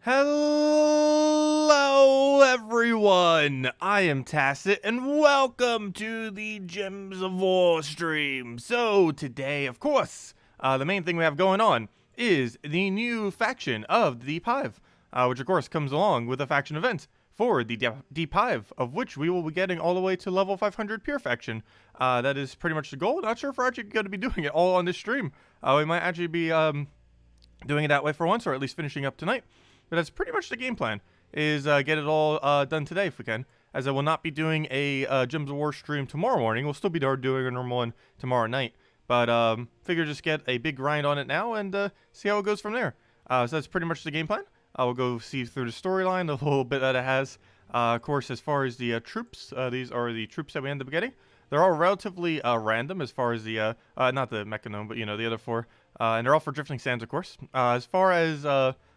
Hello everyone, I am Tacet and welcome to the Gems of War stream. So today, of course, the main thing we have going on is the new faction of the Hive, which of course comes along with a faction event for the Deep Hive, of which we will be getting all the way to level 500 pure faction. That is pretty much the goal. Not sure if we're actually going to be doing it all on this stream. We might actually be doing it that way for once, or at least finishing up tonight. But that's pretty much the game plan, is get it all done today if we can, as I will not be doing a Gems of War stream tomorrow morning. We'll still be doing a normal one tomorrow night. But figure just get a big grind on it now and see how it goes from there. So that's pretty much the game plan. I will go see through the storyline, the little bit that it has. Of course, as far as the troops, these are the troops that we end up getting. They're all relatively random as far as the, not the Mechanome, but, you know, the other four. And they're all for Drifting Sands, of course. As far as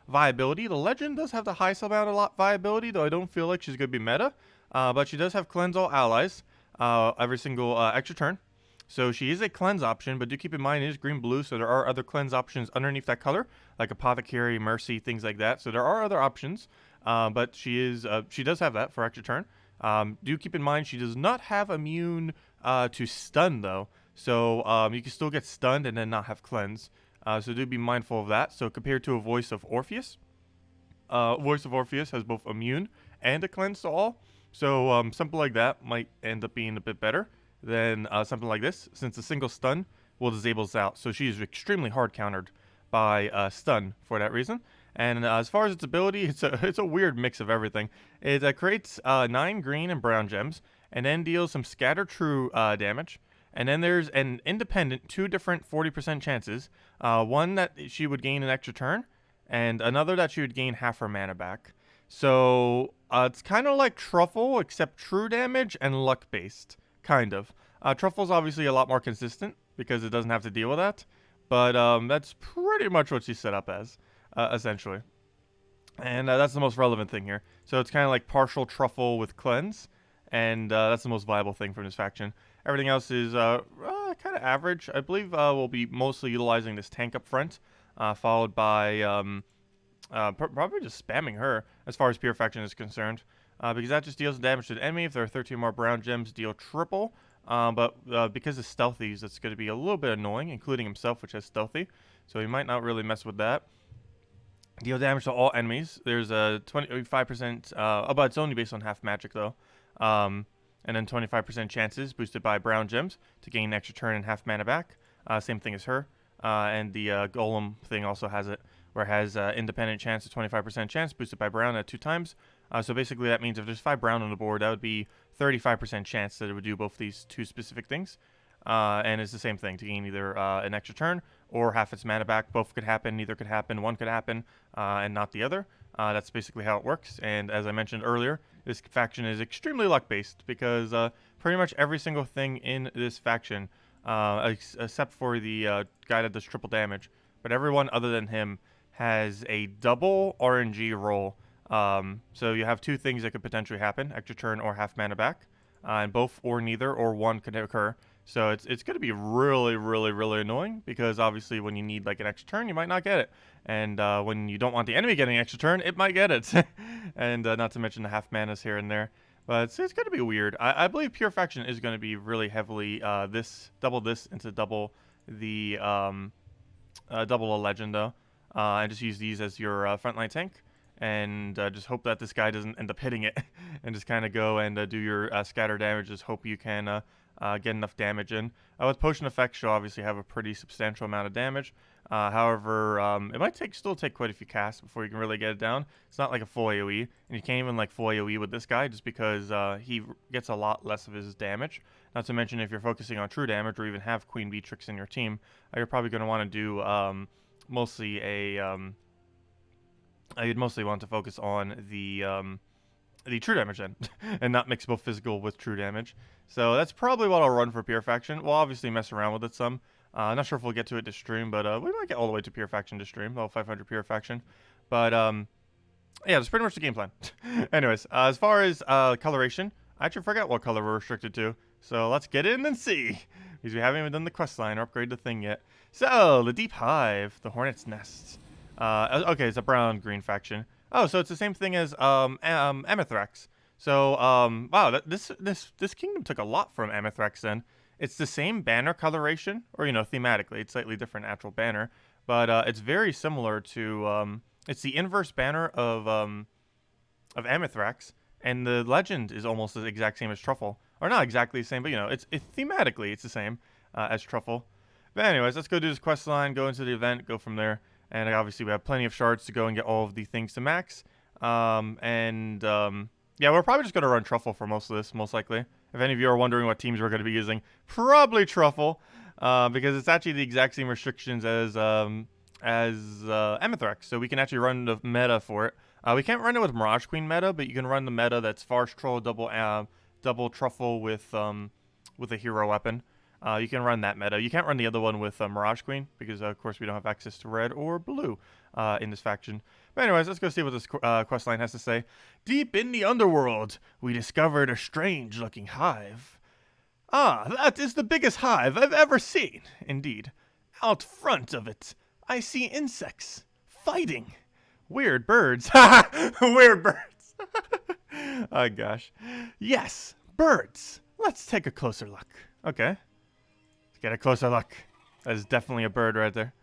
viability, the Legend does have the highest amount of viability, though I don't feel like she's going to be meta. But she does have Cleanse All Allies every single extra turn. So she is a cleanse option, but do keep in mind it is green-blue, so there are other cleanse options underneath that color, like Apothecary, Mercy, things like that. So there are other options, but she does have that for extra turn. Do keep in mind she does not have immune to stun, though. So you can still get stunned and then not have cleanse. So do be mindful of that. So compared to a Voice of Orpheus, Voice of Orpheus has both immune and a cleanse to all. So something like that might end up being a bit better than something like this, since a single stun will disable us out. So she is extremely hard countered by stun for that reason. And as far as its ability, it's a weird mix of everything. It creates 9 green and brown gems, and then deals some Scatter True damage. And then there's an independent 2 different 40% chances. One that she would gain an extra turn, and another that she would gain half her mana back. So it's kind of like Truffle, except true damage and luck based, kind of. Truffle's obviously a lot more consistent because it doesn't have to deal with that. But that's pretty much what she's set up as, essentially. And that's the most relevant thing here. So it's kind of like partial Truffle with Cleanse. And that's the most viable thing from this faction. Everything else is kind of average. I believe we'll be mostly utilizing this tank up front, followed by probably just spamming her as far as pure faction is concerned, because that just deals damage to the enemy. If there are 13 more brown gems, deal triple. But because of stealthies, it's going to be a little bit annoying, including himself, which has stealthy. So he might not really mess with that. Deal damage to all enemies. There's a 25%, but it's only based on half magic though. And then 25% chances boosted by brown gems to gain extra turn and half mana back. Same thing as her. And the golem thing also has it, where it has independent chance, a 25% chance boosted by brown at 2 times. So basically that means if there's 5 brown on the board, that would be 35% chance that it would do both these 2 specific things. And it's the same thing, to gain either an extra turn or half its mana back. Both could happen, neither could happen, one could happen, and not the other. That's basically how it works. And as I mentioned earlier, this faction is extremely luck-based, because pretty much every single thing in this faction, except for the guy that does triple damage, but everyone other than him has a double RNG roll. So you have 2 things that could potentially happen, extra turn or half mana back. And both or neither or one could occur. So it's going to be really, really, really annoying, because obviously when you need like an extra turn, you might not get it. And when you don't want the enemy getting an extra turn, it might get it. And not to mention the half manas here and there. But it's going to be weird. I believe pure faction is going to be really heavily double this into double the double a legend though. And just use these as your frontline tank. And just hope that this guy doesn't end up hitting it. And just kind of go and do your scatter damage. Just hope you can get enough damage in. With potion effects, you'll obviously have a pretty substantial amount of damage. However, it might still take quite a few casts before you can really get it down. It's not like a full AoE, and you can't even like full AoE with this guy, just because he gets a lot less of his damage. Not to mention, if you're focusing on true damage or even have Queen Beatrix in your team, you're probably going to want to do mostly a you'd mostly want to focus on the true damage then, and not mix both physical with true damage. So that's probably what I'll run for pure faction. We'll obviously mess around with it some. Not sure if we'll get to it this stream, but we might get all the way to pure faction this stream, level 500 pure faction. But yeah, that's pretty much the game plan. Anyways, as far as coloration, I actually forgot what color we're restricted to. So let's get in and see, because we haven't even done the quest line or upgrade the thing yet. So the Deep Hive, the Hornet's Nest. Okay, it's a brown-green faction. Oh, so it's the same thing as Amethrax. So wow, this kingdom took a lot from Amethrax then. It's the same banner coloration, or thematically, it's slightly different actual banner, but it's very similar to it's the inverse banner of Amethrax, and the legend is almost the exact same as Truffle, or not exactly the same, but it's thematically it's the same as Truffle. But anyways, let's go do this quest line, go into the event, go from there. And obviously we have plenty of shards to go and get all of the things to max. Yeah, we're probably just going to run Truffle for most of this, most likely. If any of you are wondering what teams we're going to be using, probably Truffle, because it's actually the exact same restrictions as Amethrax. So we can actually run the meta for it. We can't run it with Mirage Queen meta, but you can run the meta that's Farce Troll double Truffle with a hero weapon. You can run that meta. You can't run the other one with Mirage Queen because, of course, we don't have access to red or blue in this faction. But anyways, let's go see what this questline has to say. Deep in the underworld, we discovered a strange-looking hive. Ah, that is the biggest hive I've ever seen. Indeed. Out front of it, I see insects fighting. Weird birds. Weird birds. Oh, gosh. Yes, birds. Let's take a closer look. Okay. Get a closer look. That is definitely a bird right there.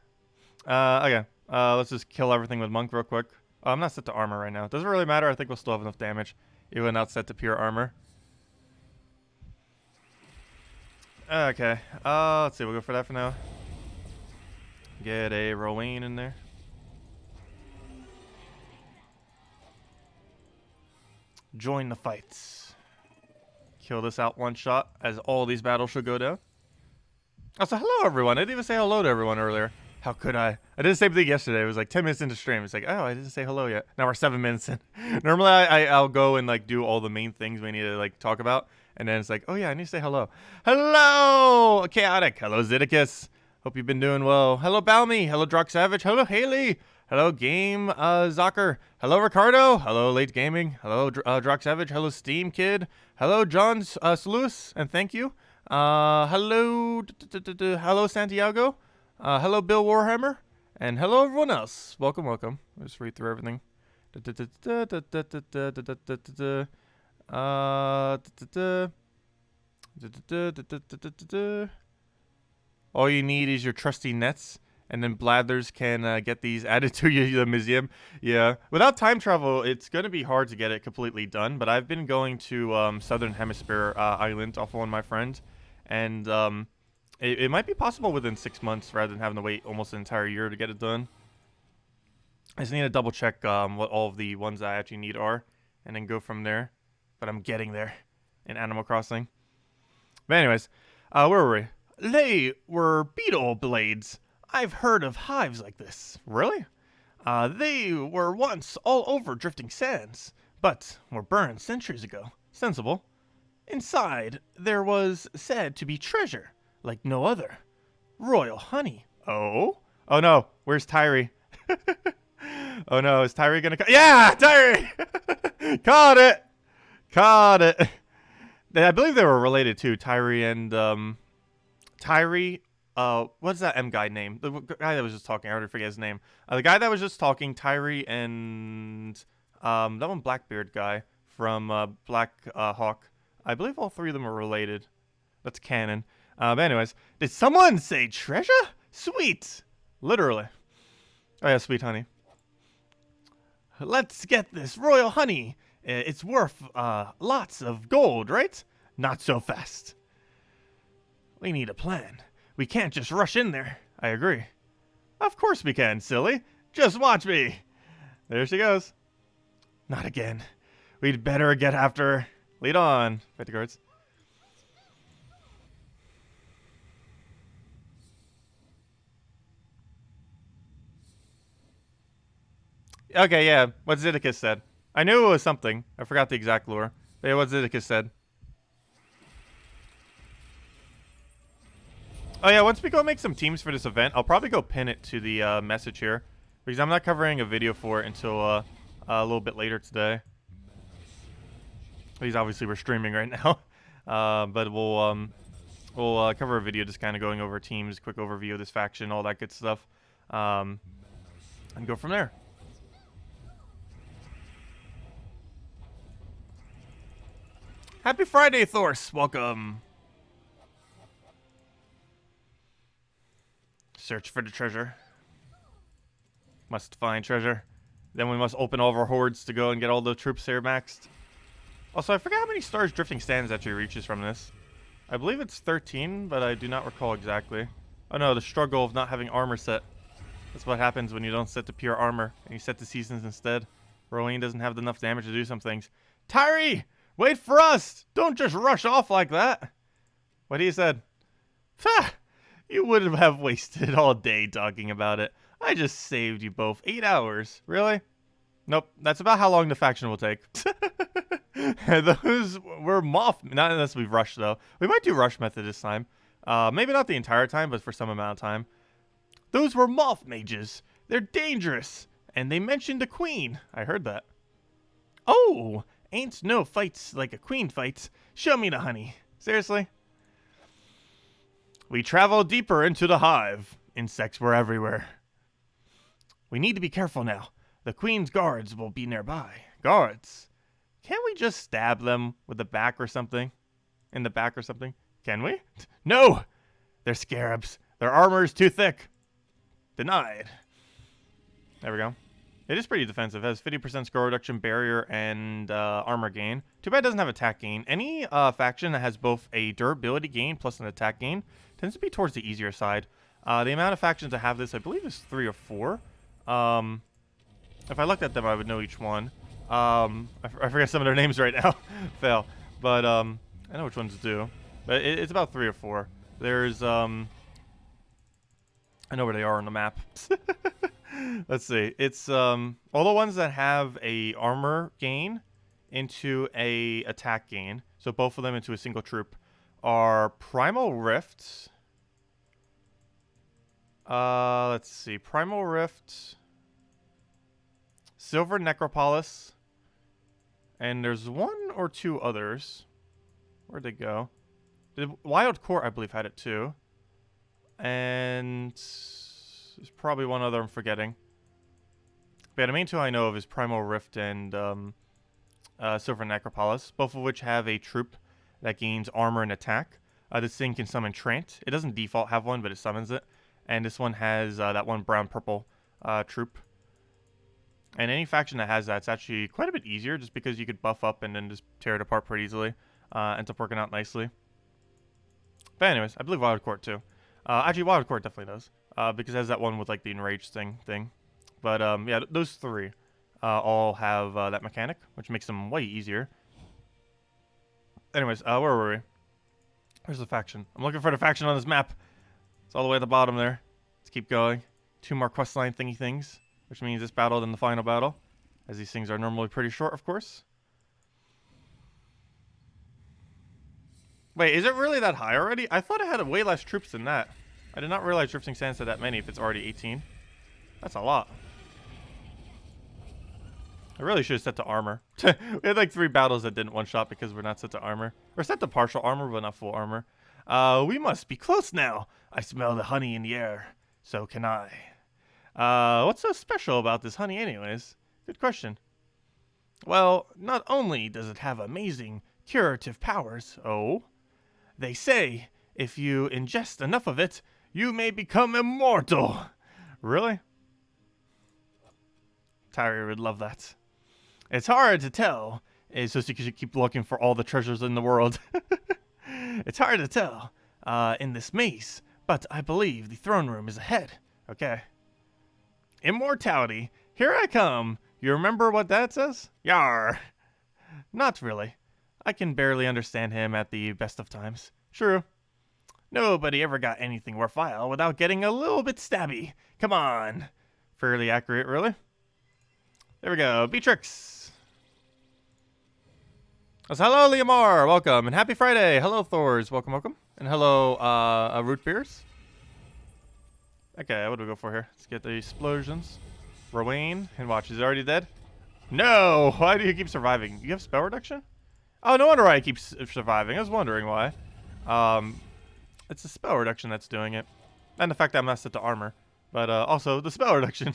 Okay. Let's just kill everything with Monk real quick. Oh, I'm not set to armor right now. Doesn't really matter. I think we'll still have enough damage. Even not set to pure armor. Okay. Let's see. We'll go for that for now. Get a Rowan in there. Join the fights. Kill this out one shot, as all these battles should go down. Also, hello everyone. I didn't even say hello to everyone earlier. How could I? I did the same thing yesterday. It was like 10 minutes into stream. It's like, oh, I didn't say hello yet. Now we're 7 minutes in. Normally I'll go and like do all the main things we need to like talk about. And then it's like, oh yeah, I need to say hello. Hello, Chaotic. Hello, Zeddicus. Hope you've been doing well. Hello, Balmy. Hello, Drock Savage. Hello, Haley. Hello, Game Zocker. Hello, Ricardo. Hello, Late Gaming. Hello, Drock Savage. Hello, Steam Kid. Hello, John Sluice. And thank you. Hello, hello Santiago, hello Bill Warhammer, and hello everyone else. Welcome, welcome. Let's read through everything. All you need is your trusty nets, and then Blathers can get these added to the museum. Yeah, without time travel, it's going to be hard to get it completely done, but I've been going to Southern Hemisphere Island off of one of my friends. And it might be possible within 6 months rather than having to wait almost an entire year to get it done. I just need to double check what all of the ones I actually need are, and then go from there. But I'm getting there in Animal Crossing. But anyways, where were we? They were beetle blades. I've heard of hives like this. Really? They were once all over Drifting Sands, but were burned centuries ago. Sensible. Inside, there was said to be treasure, like no other. Royal honey. Oh? Oh no, where's Tyree? Oh no, is Tyree gonna come? Yeah, Tyree! Caught it! Caught it! I believe they were related too, Tyree and, Tyree, what's that M guy name? The guy that was just talking, I already forget his name. The guy that was just talking, Tyree and, that one Blackbeard guy from, Black Hawk. I believe all three of them are related. That's canon. But anyways, did someone say treasure? Sweet. Literally. Oh yeah, sweet honey. Let's get this royal honey. It's worth lots of gold, right? Not so fast. We need a plan. We can't just rush in there. I agree. Of course we can, silly. Just watch me. There she goes. Not again. We'd better get after her. Lead on. 50 cards. Okay, yeah. What Zeddicus said. I knew it was something. I forgot the exact lore. But yeah, what Zeddicus said. Oh yeah, once we go make some teams for this event, I'll probably go pin it to the message here. Because I'm not covering a video for it until a little bit later today. Because obviously we're streaming right now. But we'll cover a video just kind of going over teams, quick overview of this faction, all that good stuff. And go from there. Happy Friday, Thors. Welcome. Search for the treasure. Must find treasure. Then we must open all of our hordes to go and get all the troops here maxed. Also, I forgot how many stars Drifting Sands actually reaches from this. I believe it's 13, but I do not recall exactly. Oh no, the struggle of not having armor set. That's what happens when you don't set to pure armor and you set to seasons instead. Rolling doesn't have enough damage to do some things. Tyree! Wait for us! Don't just rush off like that! What he said? Ha! You would have wasted all day talking about it. I just saved you both 8 hours. Really? Nope. That's about how long the faction will take. Those were moth. Not unless we've rushed, though. We might do rush method this time. Maybe not the entire time, but for some amount of time. Those were moth mages. They're dangerous. And they mentioned a queen. I heard that. Oh! Ain't no fights like a queen fights. Show me the honey. Seriously? We travel deeper into the hive. Insects were everywhere. We need to be careful now. The queen's guards will be nearby. Guards? Can't we just stab them with the back or something? In the back or something? Can we? No! They're scarabs. Their armor is too thick. Denied. There we go. It is pretty defensive. It has 50% score reduction, barrier, and armor gain. Too bad it doesn't have attack gain. Any faction that has both a durability gain plus an attack gain tends to be towards the easier side. The amount of factions that have this, I believe, is 3 or 4. If I looked at them, I would know each one. I forget some of their names right now. Fail. But I know which ones do. But it's about 3 or 4. There's I know where they are on the map. Let's see. It's all the ones that have a armor gain into a attack gain. So both of them into a single troop are Primal Rift. Let's see. Primal Rift, Silver Necropolis, and there's 1 or 2 others. Where'd they go? Wild Core, I believe, had it too. And there's probably 1 other I'm forgetting. But yeah, the main 2 I know of is Primal Rift and Silver Necropolis, both of which have a troop that gains armor and attack. This thing can summon Trant. It doesn't default have one, but it summons it. And this one has that one brown-purple troop. And any faction that has that, it's actually quite a bit easier just because you could buff up and then just tear it apart pretty easily. Ends up working out nicely. But anyways, I believe Wild Court too. Actually, Wild Court definitely does. Because it has that one with like the enraged thing. But yeah, those 3 all have that mechanic, which makes them way easier. Anyways, where were we? Where's the faction? I'm looking for the faction on this map. It's all the way at the bottom there. Let's keep going. 2 more questline thingy things, which means this battle then the final battle, as these things are normally pretty short, of course. Wait, is it really that high already? I thought it had way less troops than that. I did not realize Drifting Sands had that many if it's already 18. That's a lot. I really should have set to armor. We had like 3 battles that didn't one-shot because we're not set to armor. Or set to partial armor, but not full armor. We must be close now. I smell the honey in the air. So can I. What's so special about this honey anyways? Good question. Well, not only does it have amazing curative powers, they say if you ingest enough of it, you may become immortal. Really? Tyria would love that. It's hard to tell. It's just because you keep looking for all the treasures in the world. It's hard to tell in this maze, but I believe the throne room is ahead. Okay. Immortality. Here I come. You remember what that says? Yar. Not really. I can barely understand him at the best of times. True. Nobody ever got anything worthwhile without getting a little bit stabby. Come on. Fairly accurate, really. There we go. Beatrix. So, hello, Leomar. Welcome. And happy Friday. Hello, Thors. Welcome, welcome. And hello, Root Beers. Okay, what do we go for here? Let's get the explosions. Rowan. And watch, is he already dead? No! Why do you keep surviving? You have spell reduction? Oh, no wonder why he keeps surviving. I was wondering why. It's the spell reduction that's doing it. And the fact that I'm not set to armor. But also the spell reduction.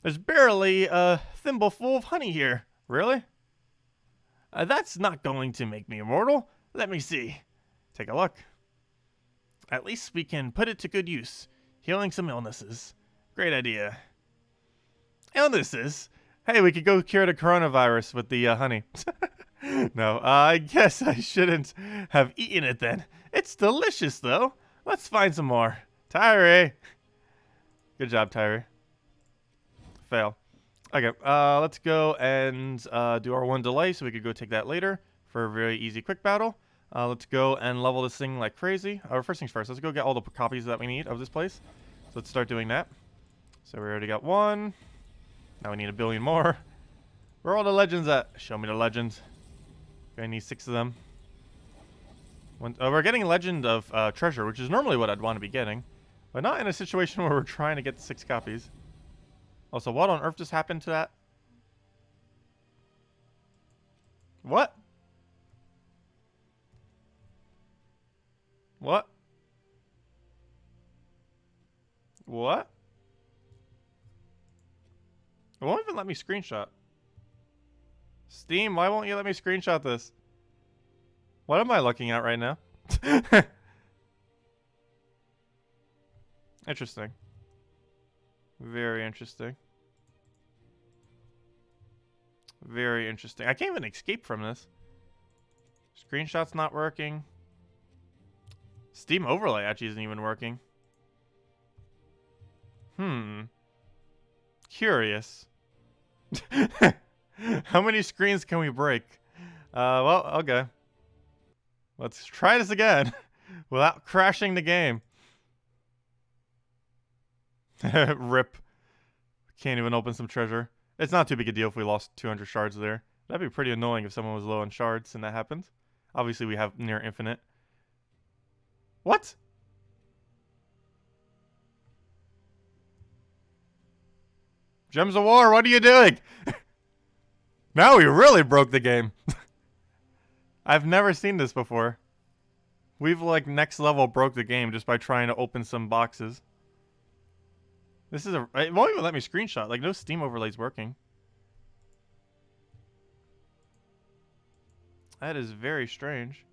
There's barely a thimble full of honey here. Really? That's not going to make me immortal. Let me see. Take a look. At least we can put it to good use. Healing some illnesses. Great idea. Illnesses? Hey, we could go cure the coronavirus with the honey. No, I guess I shouldn't have eaten it then. It's delicious, though. Let's find some more. Tyree. Good job, Tyree. Fail. Okay, let's go and do our one delay so we could go take that later for a very easy quick battle. Let's go and level this thing like crazy. First things first, let's go get all the copies that we need of this place. So let's start doing that. So we already got one. Now we need a billion more. Where are all the legends at? Show me the legends. I need 6 of them. We're getting Legend of Treasure, which is normally what I'd want to be getting. But not in a situation where we're trying to get the 6 copies. Also, what on earth just happened to that? What? What? What? It won't even let me screenshot. Steam, why won't you let me screenshot this? What am I looking at right now? Interesting. Very interesting. Very interesting. I can't even escape from this. Screenshot's not working. Steam overlay actually isn't even working. Curious. How many screens can we break? Well, okay. Let's try this again without crashing the game. Rip. Can't even open some treasure. It's not too big a deal if we lost 200 shards there. That'd be pretty annoying if someone was low on shards and that happened. Obviously, we have near infinite. What? Gems of War, what are you doing? Now we really broke the game. I've never seen this before. We've like next level broke the game just by trying to open some boxes. This is it won't even let me screenshot. Like no Steam overlays working. That is very strange.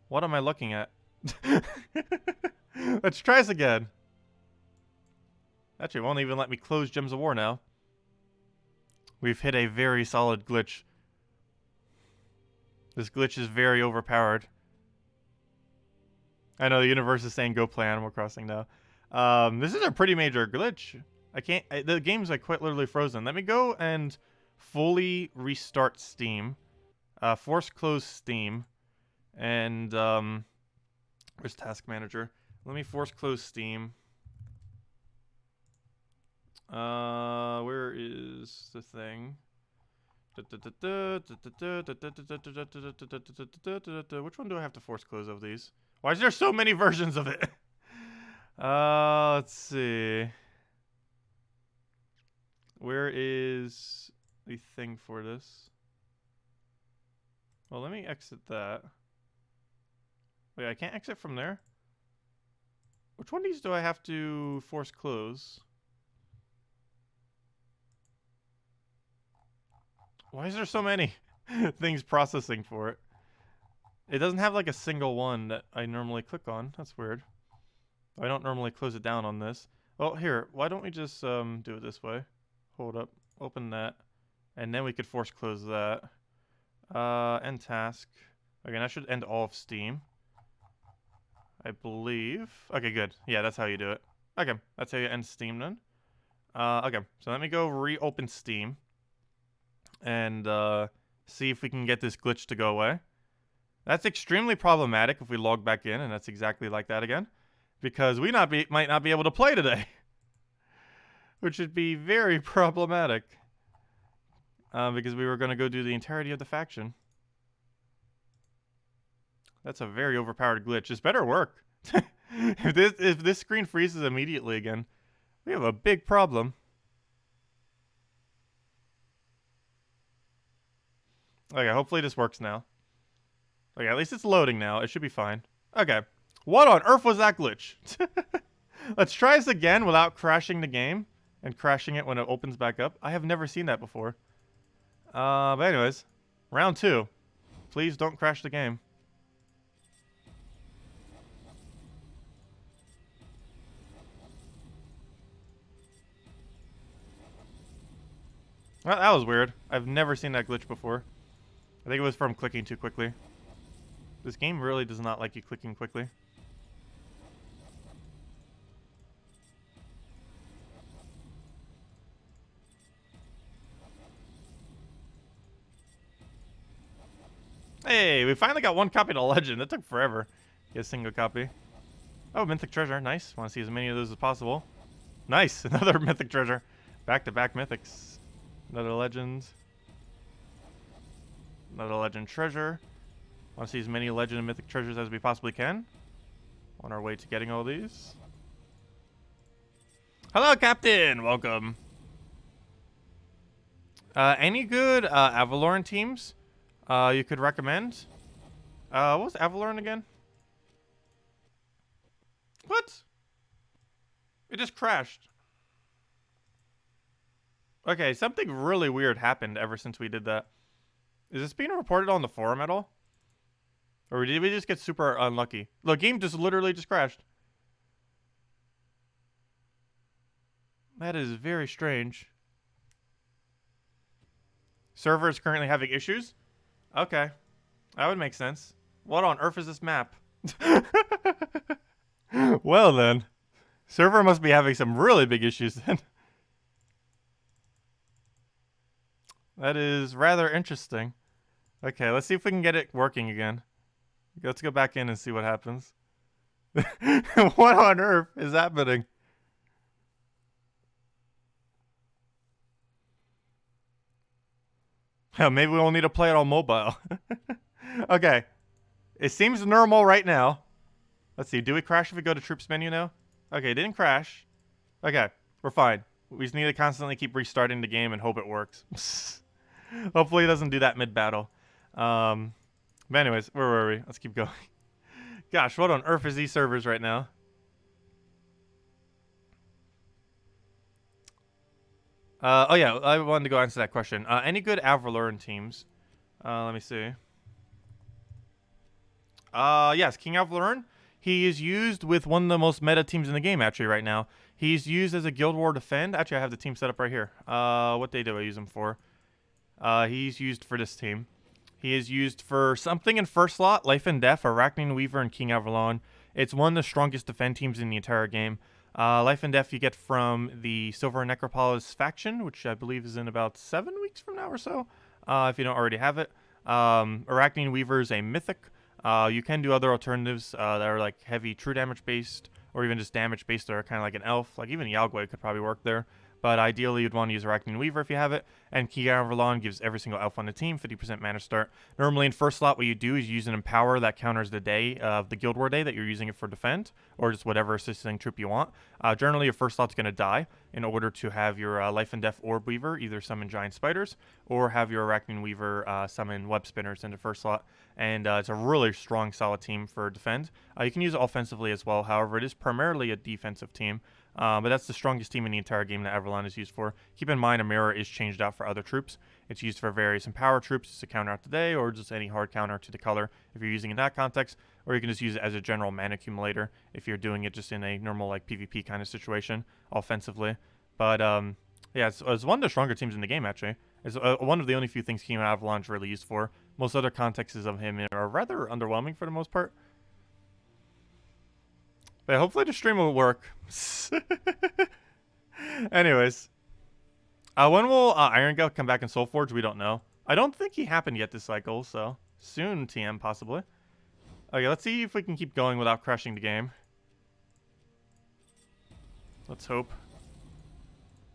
What am I looking at? Let's try this again. Actually, it won't even let me close Gems of War now. We've hit a very solid glitch. This glitch is very overpowered. I know the universe is saying go play Animal Crossing now. This is a pretty major glitch. The game's like quite literally frozen. Let me go and fully restart Steam. Force close Steam. And, where's Task Manager? Let me force close Steam. Where is the thing? Which one do I have to force close of these? Why is there so many versions of it? Let's see. Where is the thing for this? Well, let me exit that. Wait, I can't exit from there? Which one of these do I have to force close? Why is there so many things processing for it? It doesn't have like a single one that I normally click on. That's weird. I don't normally close it down on this. Well, here, why don't we just do it this way? Hold up, open that, and then we could force close that. End task. Okay, that should end all of Steam, I believe. Okay, good. Yeah, that's how you do it. Okay, that's how you end Steam then. Okay, so let me go reopen Steam and see if we can get this glitch to go away. That's extremely problematic if we log back in, and that's exactly like that again. Because we might not be able to play today. Which would be very problematic. Because we were going to go do the entirety of the faction. That's a very overpowered glitch. This better work. if this screen freezes immediately again, we have a big problem. Okay, hopefully this works now. Okay, at least it's loading now. It should be fine. Okay. What on earth was that glitch? Let's try this again without crashing the game and crashing it when it opens back up. I have never seen that before. But anyways, round 2. Please don't crash the game. Well, that was weird. I've never seen that glitch before. I think it was from clicking too quickly. This game really does not like you clicking quickly. Hey, we finally got 1 copy to Legend. That took forever. Get a single copy. Oh, Mythic Treasure. Nice. Want to see as many of those as possible. Nice. Another Mythic Treasure. Back-to-back Mythics. Another Legend. Another Legend Treasure. Want to see as many Legend and Mythic Treasures as we possibly can. On our way to getting all these. Hello, Captain. Welcome. Any good Avalorn teams you could recommend? What was Avalorn again? What? It just crashed. Okay, something really weird happened ever since we did that. Is this being reported on the forum at all? Or did we just get super unlucky? The game just literally just crashed. That is very strange. Server is currently having issues? Okay. That would make sense. What on earth is this map? Well then. Server must be having some really big issues then. That is rather interesting. Okay, let's see if we can get it working again. Let's go back in and see what happens. What on earth is happening? Hell, maybe we'll need to play it on mobile. Okay. It seems normal right now. Let's see. Do we crash if we go to troops menu now? Okay, it didn't crash. Okay, we're fine. We just need to constantly keep restarting the game and hope it works. Hopefully it doesn't do that mid-battle. But anyways, where were we? Let's keep going. Gosh, what on earth is these servers right now? Oh yeah, I wanted to go answer that question. Any good Avalorn teams? Let me see. Yes, King Avalorn. He is used with one of the most meta teams in the game, actually, right now. He's used as a Guild War Defend. Actually, I have the team set up right here. What day do I use him for? He's used for this team. He is used for something in first slot, Life and Death, Arachne Weaver, and King Avalon. It's one of the strongest defend teams in the entire game. Life and Death you get from the Silver Necropolis faction, which I believe is in about 7 weeks from now or so, if you don't already have it. Arachne Weaver is a mythic. You can do other alternatives that are like heavy true damage based, or even just damage based that are kind of like an elf. Like even Yagwe could probably work there. But ideally, you'd want to use Arachne Weaver if you have it. And King Avalon gives every single elf on the team 50% mana start. Normally in first slot, what you do is use an Empower that counters the day of the Guild War day that you're using it for defend, or just whatever assisting troop you want. Generally, your first slot's going to die in order to have your Life and Death Orb Weaver either summon Giant Spiders, or have your Arachne Weaver summon Web Spinners into first slot. And it's a really strong, solid team for defend. You can use it offensively as well. However, it is primarily a defensive team. But that's the strongest team in the entire game that Avalon is used for. Keep in mind, a mirror is changed out for other troops. It's used for various Empower troops to counter out the day, or just any hard counter to the color if you're using it in that context. Or you can just use it as a general mana accumulator if you're doing it just in a normal like PvP kind of situation, offensively. But yeah, it's one of the stronger teams in the game, actually. It's one of the only few things King Avalon is really used for. Most other contexts of him are rather underwhelming for the most part. But hopefully the stream will work. Anyways. When will Iron Gut come back in Soulforge? We don't know. I don't think he happened yet this cycle, so soon TM possibly. Okay, let's see if we can keep going without crashing the game. Let's hope.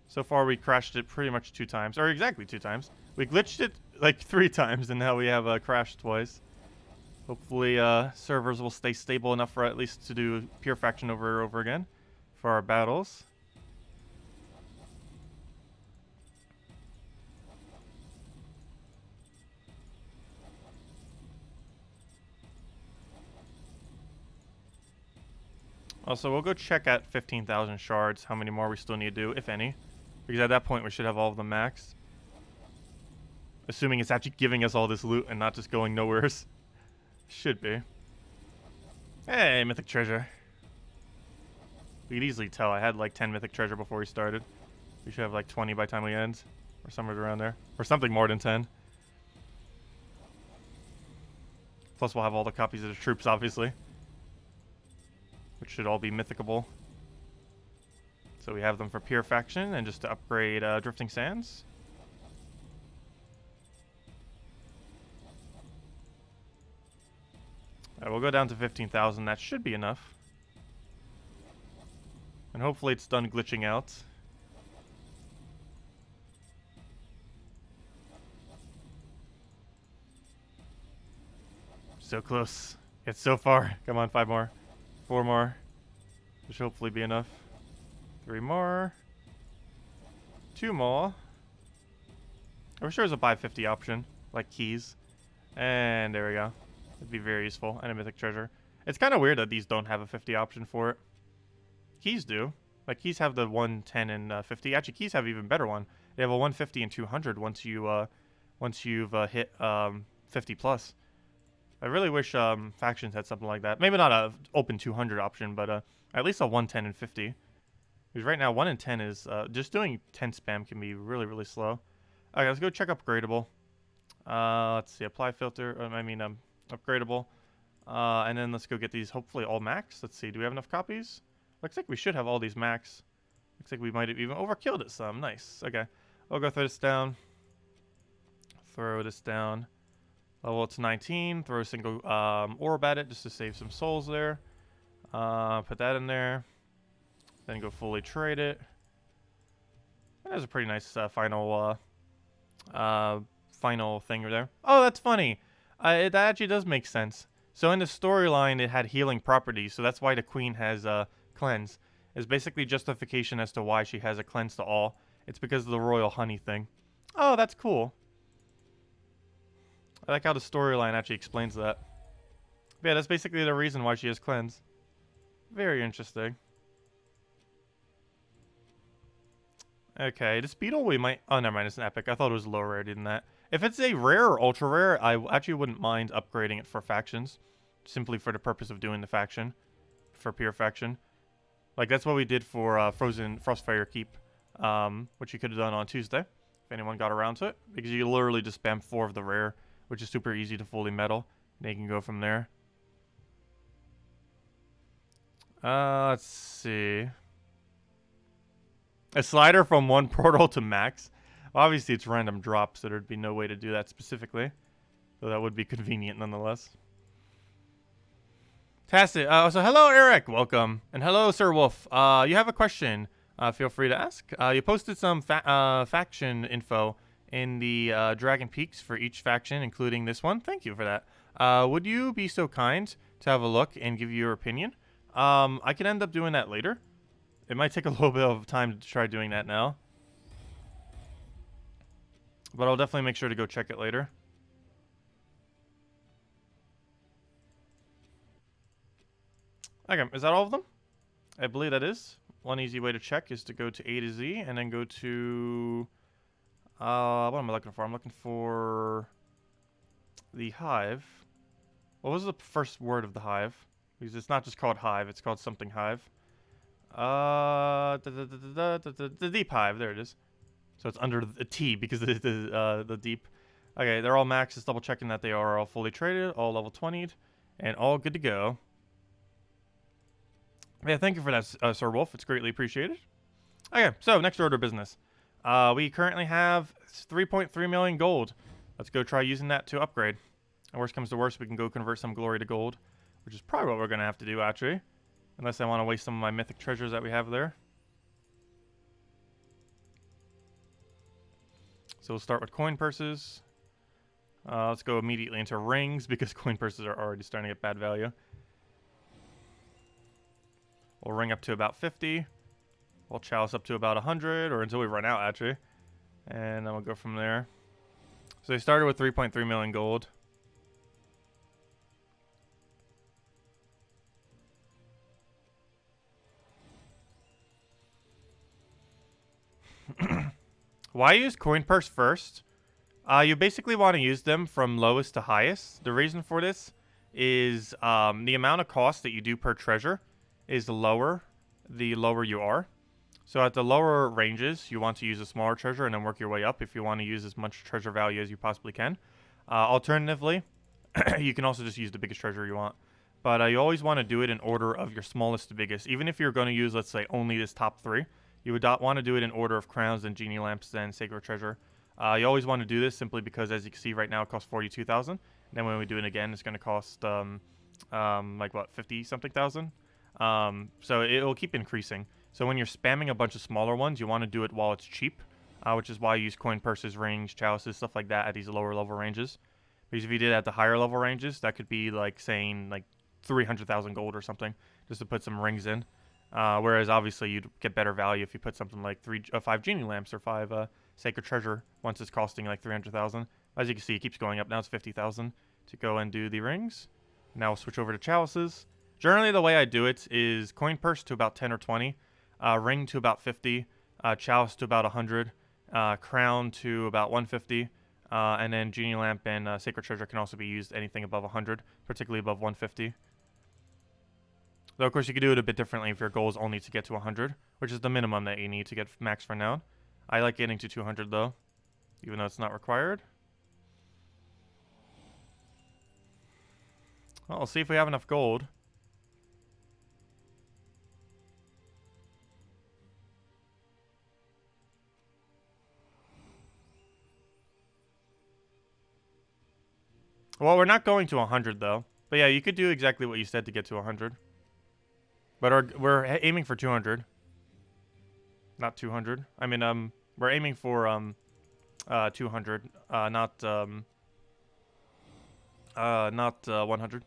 So far we crashed it pretty much 2 times, or exactly 2 times. We glitched it like 3 times and now we have crashed twice. Hopefully servers will stay stable enough for at least to do pure faction over and over again for our battles. Also, we'll go check at 15,000 shards how many more we still need to do, if any. Because at that point we should have all of them maxed. Assuming it's actually giving us all this loot and not just going nowheres. Should be. Hey, mythic treasure. We could easily tell I had like 10 mythic treasure before we started. We should have like 20 by the time we end. Or somewhere around there. Or something more than 10. Plus we'll have all the copies of the troops, obviously. Which should all be mythicable. So we have them for pure faction and just to upgrade Drifting Sands. Alright, we'll go down to 15,000. That should be enough. And hopefully it's done glitching out. So close. It's so far. Come on, 5 more. 4 more. This should hopefully be enough. 3 more. 2 more. I'm sure there's a buy 50 option. Like keys. And there we go. It'd be very useful. And a mythic treasure. It's kind of weird that these don't have a 50 option for it. Keys do. Like keys have the 110 and 50. Actually, keys have an even better one. They have a 150 and 200 once you've hit 50 plus. I really wish factions had something like that. Maybe not a open 200 option, but at least a 110 and 50. Because right now 1 and 10 is just doing 10 spam can be really, really slow. Okay, let's go check upgradable. Let's see, apply filter. Upgradable. And then let's go get these hopefully all max. Let's see, do we have enough copies? Looks like we should have all these max. Looks like we might have even overkilled it some. Nice. Okay, I'll go throw this down. Throw this down. Level to 19. Throw a single orb at it just to save some souls there. Put that in there. Then go fully trade it. That was a pretty nice final thing there. Oh, that's funny. That actually does make sense. So in the storyline, it had healing properties, so that's why the queen has cleanse. It's basically justification as to why she has a cleanse to all. It's because of the royal honey thing. Oh, that's cool. I like how the storyline actually explains that. But yeah, that's basically the reason why she has cleanse. Very interesting. Okay, this beetle we might... Oh, never mind, it's an epic. I thought it was lower rarity than that. If it's a rare or ultra rare, I actually wouldn't mind upgrading it for factions. Simply for the purpose of doing the faction. For pure faction. Like, that's what we did for Frostfire Keep. Which you could have done on Tuesday. If anyone got around to it. Because you literally just spam 4 of the rare. Which is super easy to fully metal. And you can go from there. Let's see. A slider from 1 portal to max. Obviously, it's random drop, so there'd be no way to do that specifically. So that would be convenient nonetheless. Tacet. So hello, Eric. Welcome. And hello, Sir Wolf. You have a question. Feel free to ask. You posted some faction info in the Dragon Peaks for each faction, including this one. Thank you for that. Would you be so kind to have a look and give your opinion? I could end up doing that later. It might take a little bit of time to try doing that now. But I'll definitely make sure to go check it later. Okay, is that all of them? I believe that is. One easy way to check is to go to A to Z and then go to... what am I looking for? I'm looking for... the Hive. What was the first word of the Hive? Because it's not just called Hive, it's called something Hive. The Deep Hive, there it is. So it's under the T because the Deep. Okay, they're all maxed. Just double checking that they are all fully traded, all level 20'd, and all good to go. Yeah, thank you for that, Sir Wolf. It's greatly appreciated. Okay, so next order of business. We currently have 3.3 million gold. Let's go try using that to upgrade. And worst comes to worst, we can go convert some glory to gold, which is probably what we're going to have to do, actually. Unless I want to waste some of my mythic treasures that we have there. So we'll start with coin purses. Let's go immediately into rings because coin purses are already starting to get bad value. We'll ring up to about 50. We'll chalice up to about 100 or until we run out, actually. And then we'll go from there. So they started with 3.3 million gold. Why use coin purse first? You basically want to use them from lowest to highest. The reason for this is the amount of cost that you do per treasure is lower the lower you are. So at the lower ranges, you want to use a smaller treasure and then work your way up if you want to use as much treasure value as you possibly can. Alternatively, you can also just use the biggest treasure you want. But you always want to do it in order of your smallest to biggest. Even if you're going to use, let's say, only this top 3, you would want to do it in order of crowns, then genie lamps, then sacred treasure. You always want to do this simply because, as you can see right now, it costs 42,000. And then when we do it again, it's going to cost, like, what, 50-something thousand? So it'll keep increasing. So when you're spamming a bunch of smaller ones, you want to do it while it's cheap, which is why you use coin purses, rings, chalices, stuff like that at these lower level ranges. Because if you did it at the higher level ranges, that could be like saying like 300,000 gold or something just to put some rings in. Whereas obviously you'd get better value if you put something like 5 genie lamps or 5 sacred treasure once it's costing like 300,000. As you can see, it keeps going up. Now it's 50,000 to go and do the rings. Now we'll switch over to chalices. Generally, the way I do it is coin purse to about 10 or 20. Ring to about 50, chalice to about 100, crown to about 150, and then genie lamp and sacred treasure can also be used anything above 100, particularly above 150. Though, of course, you could do it a bit differently if your goal is only to get to 100, which is the minimum that you need to get max renown. I like getting to 200, though, even though it's not required. Well, we'll see if we have enough gold. Well, we're not going to 100, though. But yeah, you could do exactly what you said to get to 100. But we're aiming for 200. Not 200. I mean, we're aiming for 200, not 100.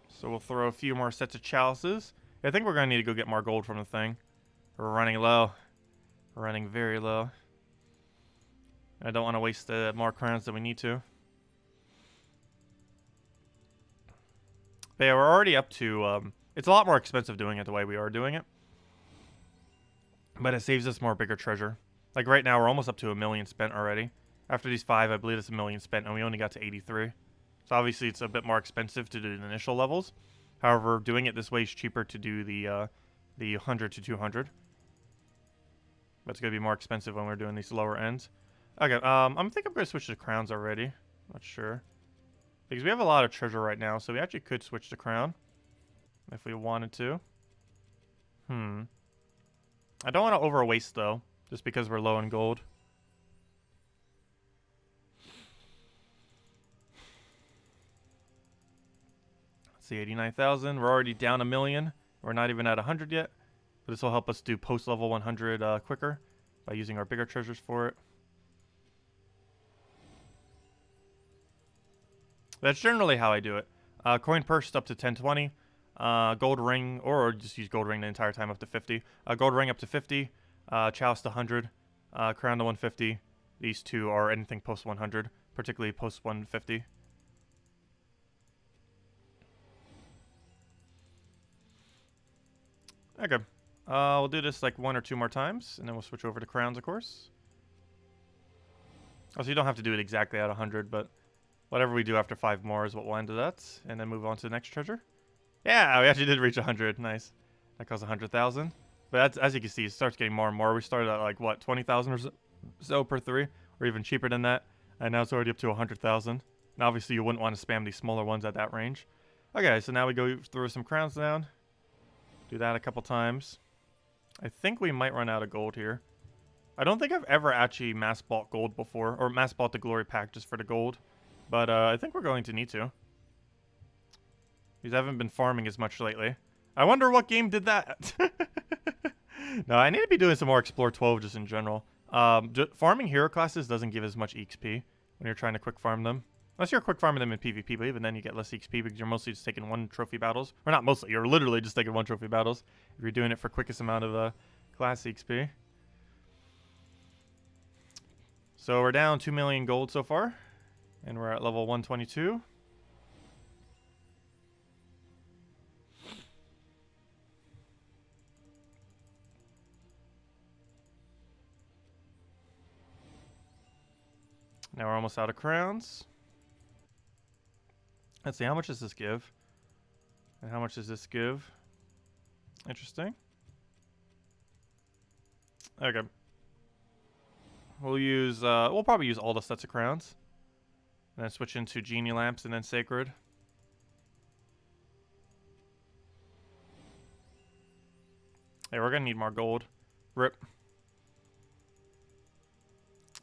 So we'll throw a few more sets of chalices. I think we're going to need to go get more gold from the thing. We're running low. We're running very low. I don't want to waste more crowns than we need to. But yeah, we're already up to... it's a lot more expensive doing it the way we are doing it. But it saves us more bigger treasure. Like right now, we're almost up to 1 million spent already. After these 5, I believe it's 1 million spent, and we only got to 83. So obviously, it's a bit more expensive to do the initial levels. However, doing it this way is cheaper to do the 100 to 200. But it's going to be more expensive when we're doing these lower ends. Okay, I think I'm going to switch to crowns already. Not sure. Because we have a lot of treasure right now, so we actually could switch to crown. If we wanted to. I don't want to over-waste, though. Just because we're low in gold. Let's see, 89,000. We're already down 1 million. We're not even at 100 yet. But this will help us do post-level 100 quicker by using our bigger treasures for it. That's generally how I do it. Coin purse up to 1020. Gold ring, or just use gold ring the entire time up to 50. Gold ring up to 50. Chalice to 100. Crown to 150. These two are anything post 100, particularly post 150. Okay. We'll do this like 1 or 2 more times, and then we'll switch over to crowns, of course. Also, you don't have to do it exactly at 100, but whatever we do after 5 more is what we'll end it at, and then move on to the next treasure. Yeah, we actually did reach 100. Nice. That costs 100,000. But that's, as you can see, it starts getting more and more. We started at like, what, 20,000 or so per 3, or even cheaper than that. And now it's already up to 100,000. And obviously, you wouldn't want to spam these smaller ones at that range. Okay, so now we go throw some crowns down. Do that a couple times. I think we might run out of gold here. I don't think I've ever actually mass bought gold before, or mass bought the glory pack just for the gold. But I think we're going to need to. Because I haven't been farming as much lately. I wonder what game did that. No, I need to be doing some more Explore 12 just in general. Farming hero classes doesn't give as much EXP when you're trying to quick farm them. Unless you're quick farming them in PvP, but even then you get less EXP because you're mostly just taking 1 trophy battles. Or not mostly, you're literally just taking 1 trophy battles if you're doing it for quickest amount of class EXP. So we're down 2 million gold so far. And we're at level 122. Now we're almost out of crowns. Let's see, how much does this give? And how much does this give? Interesting. Okay. We'll probably use all the sets of crowns. And then switch into genie lamps and then sacred. Hey, we're gonna need more gold. Rip.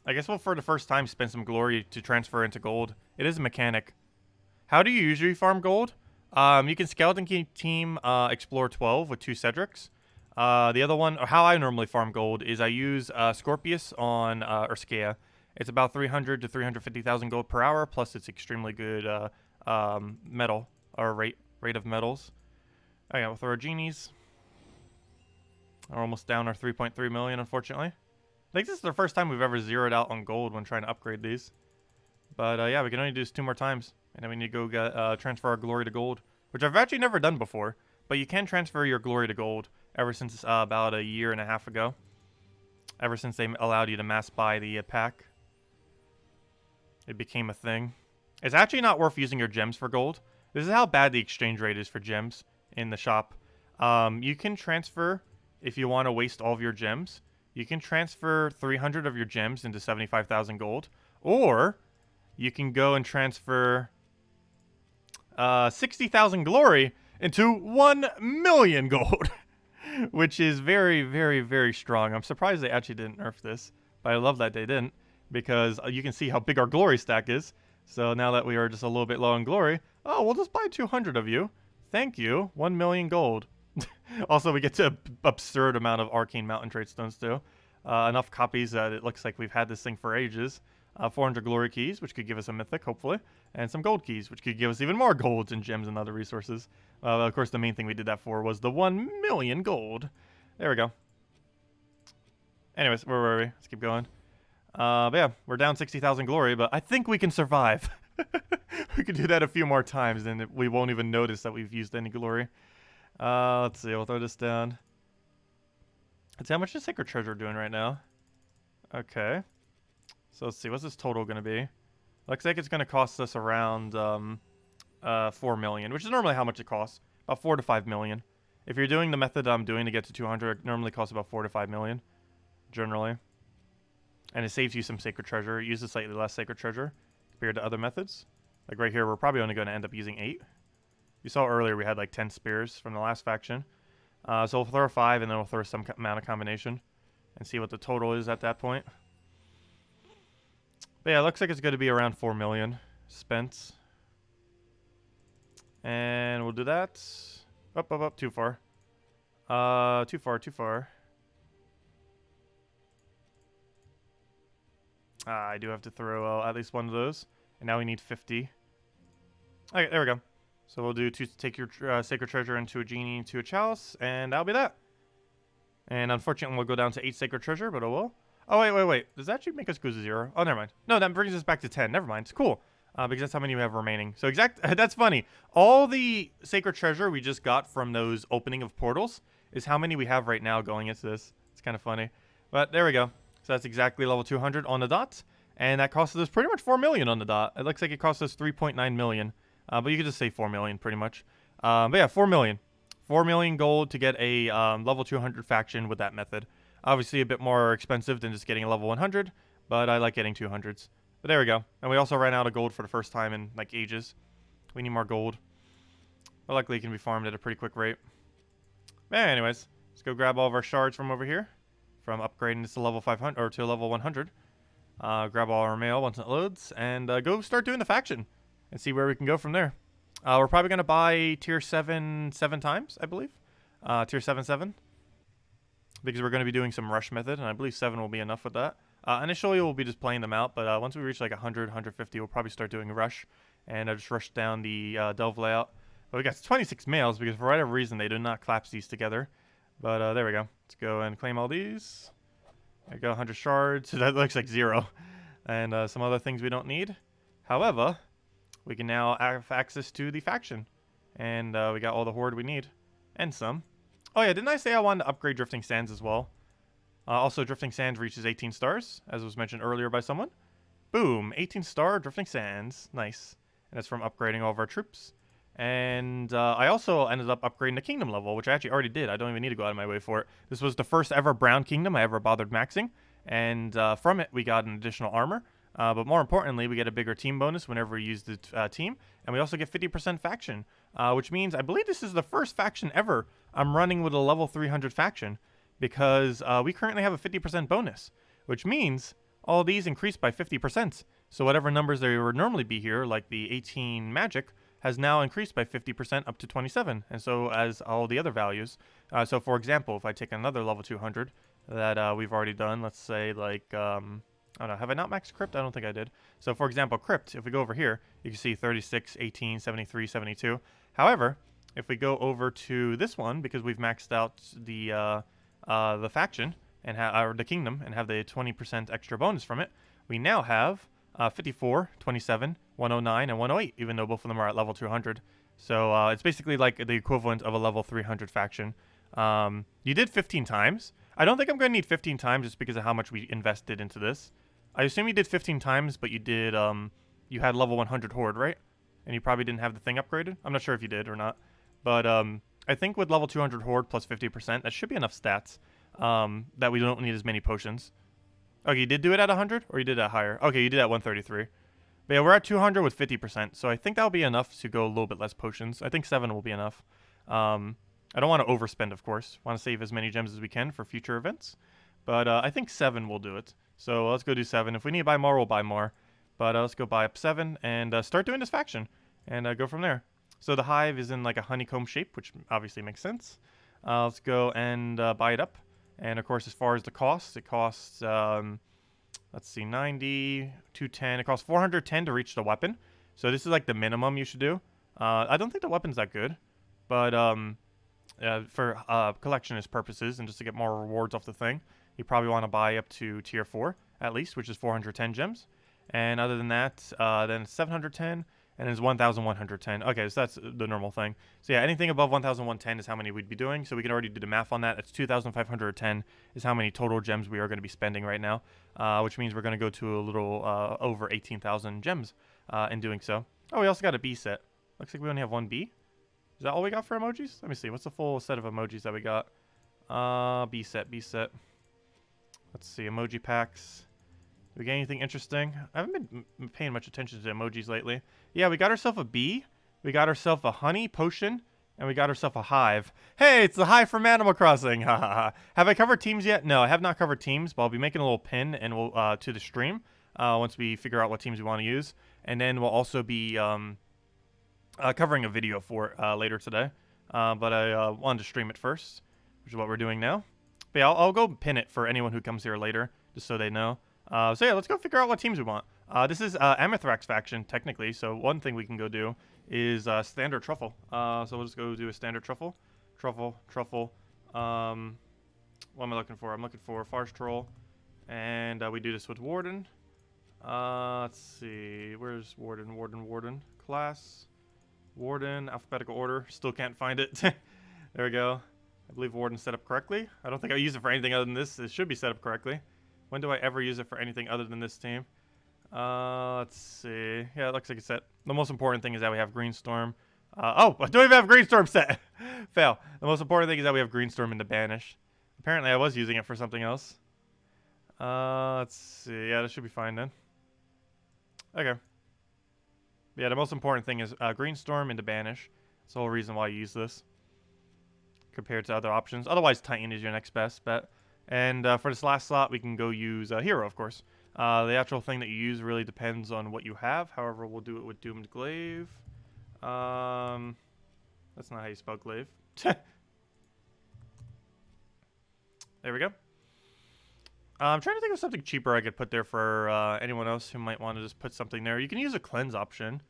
I guess we'll, for the first time, spend some glory to transfer into gold. It is a mechanic. How do you usually farm gold? You can skeleton team explore 12 with 2 Cedrics. The other one, or how I normally farm gold, is I use Scorpius on Urskea. It's about 300 to 350,000 gold per hour, plus it's extremely good metal, or rate of metals. Okay, we'll throw our genies. We're almost down our 3.3 million, unfortunately. I think this is the first time we've ever zeroed out on gold when trying to upgrade these. But yeah, we can only do this 2 more times. And then we need to go transfer our glory to gold, which I've actually never done before. But you can transfer your glory to gold ever since about a year and a half ago. Ever since they allowed you to mass buy the pack. It became a thing. It's actually not worth using your gems for gold. This is how bad the exchange rate is for gems in the shop. You can transfer, if you want to waste all of your gems, you can transfer 300 of your gems into 75,000 gold. Or you can go and transfer 60,000 glory into 1 million gold. Which is very, very, very strong. I'm surprised they actually didn't nerf this. But I love that they didn't. Because you can see how big our glory stack is. So now that we are just a little bit low on glory, oh, we'll just buy 200 of you. Thank you. 1 million gold. Also, we get to an absurd amount of arcane mountain trade stones too. Enough copies that it looks like we've had this thing for ages. 400 glory keys, which could give us a mythic, hopefully. And some gold keys, which could give us even more golds and gems and other resources. Of course, the main thing we did that for was the 1 million gold. There we go. Anyways, where were we? Let's keep going. But yeah, we're down 60,000 glory, but I think we can survive. We could do that a few more times, and we won't even notice that we've used any glory. Let's see, we'll throw this down. Let's see, how much is Sacred Treasure doing right now? Okay. So let's see, what's this total going to be? Looks like it's going to cost us around 4 million, which is normally how much it costs. About 4 to 5 million. If you're doing the method I'm doing to get to 200, it normally costs about 4 to 5 million, generally. And it saves you some Sacred Treasure. It uses slightly less Sacred Treasure compared to other methods. Like right here, we're probably only going to end up using 8. You saw earlier we had like 10 spears from the last faction. So we'll throw 5 and then we'll throw some amount of combination and see what the total is at that point. But yeah, it looks like it's going to be around 4 million spent. And we'll do that. Up, too far. Too far. I do have to throw at least one of those. And now we need 50. Okay, there we go. So we'll do take your Sacred Treasure into a Genie, into a Chalice, and that'll be that. And unfortunately, we'll go down to 8 Sacred Treasure, but oh well. Oh, wait. Does that actually make us go to 0? Oh, never mind. No, that brings us back to 10. Never mind. It's cool. Because that's how many we have remaining. So that's funny. All the Sacred Treasure we just got from those opening of portals is how many we have right now going into this. It's kind of funny. But there we go. So that's exactly level 200 on the dot. And that cost us pretty much 4 million on the dot. It looks like it cost us 3.9 million. But you could just say 4 million pretty much. But yeah, 4 million. 4 million gold to get a level 200 faction with that method. Obviously a bit more expensive than just getting a level 100, but I like getting 200s. But there we go. And we also ran out of gold for the first time in like ages. We need more gold. But luckily it can be farmed at a pretty quick rate. But anyways, let's go grab all of our shards from over here. From upgrading this to level 500 or to level 100. Grab all our mail once it loads and go start doing the faction and see where we can go from there. We're probably going to buy tier 7 times, I believe. Tier 7. Because we're going to be doing some rush method, and I believe 7 will be enough with that. Initially, we'll be just playing them out, but once we reach like 100, 150, we'll probably start doing a rush. And just rush down the delve layout. But we got 26 mails, because for whatever reason, they do not collapse these together. But there we go. Let's go and claim all these. There we go, 100 shards. So that looks like 0. And some other things we don't need. However, we can now have access to the faction. And we got all the horde we need. And some. Oh yeah, didn't I say I wanted to upgrade Drifting Sands as well? Also, Drifting Sands reaches 18 stars, as was mentioned earlier by someone. Boom, 18-star Drifting Sands. Nice. And that's from upgrading all of our troops. And I also ended up upgrading the kingdom level, which I actually already did. I don't even need to go out of my way for it. This was the first ever brown kingdom I ever bothered maxing. And from it, we got an additional armor. But more importantly, we get a bigger team bonus whenever we use the team. And we also get 50% faction, which means I believe this is the first faction ever I'm running with a level 300 faction. Because we currently have a 50% bonus, which means all these increase by 50%. So whatever numbers there would normally be here, like the 18 magic, has now increased by 50% up to 27, and so as all the other values. So for example, if I take another level 200 that we've already done, let's say like, I don't know, have I not maxed Crypt? I don't think I did. So for example, Crypt, if we go over here, you can see 36, 18, 73, 72. However, if we go over to this one, because we've maxed out the faction, and or the kingdom, and have the 20% extra bonus from it, we now have 54, 27, 109, and 108, even though both of them are at level 200. So it's basically like the equivalent of a level 300 faction. You did 15 times. I don't think I'm going to need 15 times just because of how much we invested into this. I assume you did 15 times, but you did, you had level 100 Horde, right? And you probably didn't have the thing upgraded? I'm not sure if you did or not. But I think with level 200 Horde plus 50%, that should be enough stats that we don't need as many potions. Okay, you did do it at 100? Or you did that higher? Okay, you did at 133. But yeah, we're at 200 with 50%, so I think that'll be enough to go a little bit less potions. I think 7 will be enough. I don't want to overspend, of course. Want to save as many gems as we can for future events. But I think 7 will do it. So let's go do 7. If we need to buy more, we'll buy more. But let's go buy up 7 and start doing this faction. And go from there. So the hive is in like a honeycomb shape, which obviously makes sense. Let's go and buy it up. And of course, as far as the cost, it costs, let's see, 90, 210. It costs 410 to reach the weapon. So this is like the minimum you should do. I don't think the weapon's that good. But for collectionist purposes and just to get more rewards off the thing, you probably want to buy up to tier 4 at least, which is 410 gems. And other than that, then it's 710. And it's 1,110. Okay, so that's the normal thing. So yeah, anything above 1,110 is how many we'd be doing. So we can already do the math on that. It's 2,510 is how many total gems we are going to be spending right now. Which means we're going to go to a little over 18,000 gems in doing so. Oh, we also got a B set. Looks like we only have one B. Is that all we got for emojis? Let me see. What's the full set of emojis that we got? B set, B set. Let's see. Emoji packs. We get anything interesting? I haven't been paying much attention to emojis lately. Yeah, we got ourselves a bee. We got ourselves a honey potion. And we got ourselves a hive. Hey, it's the hive from Animal Crossing. Have I covered teams yet? No, I have not covered teams, but I'll be making a little pin and we'll to the stream once we figure out what teams we want to use. And then we'll also be covering a video for it later today. But I wanted to stream it first, which is what we're doing now. But yeah, I'll go pin it for anyone who comes here later, just so they know. So yeah, let's go figure out what teams we want. This is Amethyrax faction, technically, so one thing we can go do is standard truffle. So we'll just go do a standard truffle. Truffle. What am I looking for? I'm looking for Farce Troll. And we do this with Warden. Let's see. Where's Warden? Warden. Class. Warden. Alphabetical order. Still can't find it. There we go. I believe Warden's set up correctly. I don't think I use it for anything other than this. It should be set up correctly. When do I ever use it for anything other than this team? Let's see. Yeah, it looks like it's set. The most important thing is that we have Greenstorm. Oh, I don't even have Greenstorm set. Fail. The most important thing is that we have Greenstorm in the Banish. Apparently, I was using it for something else. Let's see. Yeah, this should be fine then. Okay. Yeah, the most important thing is Greenstorm into Banish. That's the whole reason why you use this compared to other options. Otherwise, Titan is your next best bet. And for this last slot, we can go use Hero, of course. The actual thing that you use really depends on what you have. However, we'll do it with Doomed Glaive. That's not how you spell Glaive. There we go. I'm trying to think of something cheaper I could put there for anyone else who might want to just put something there. You can use a cleanse option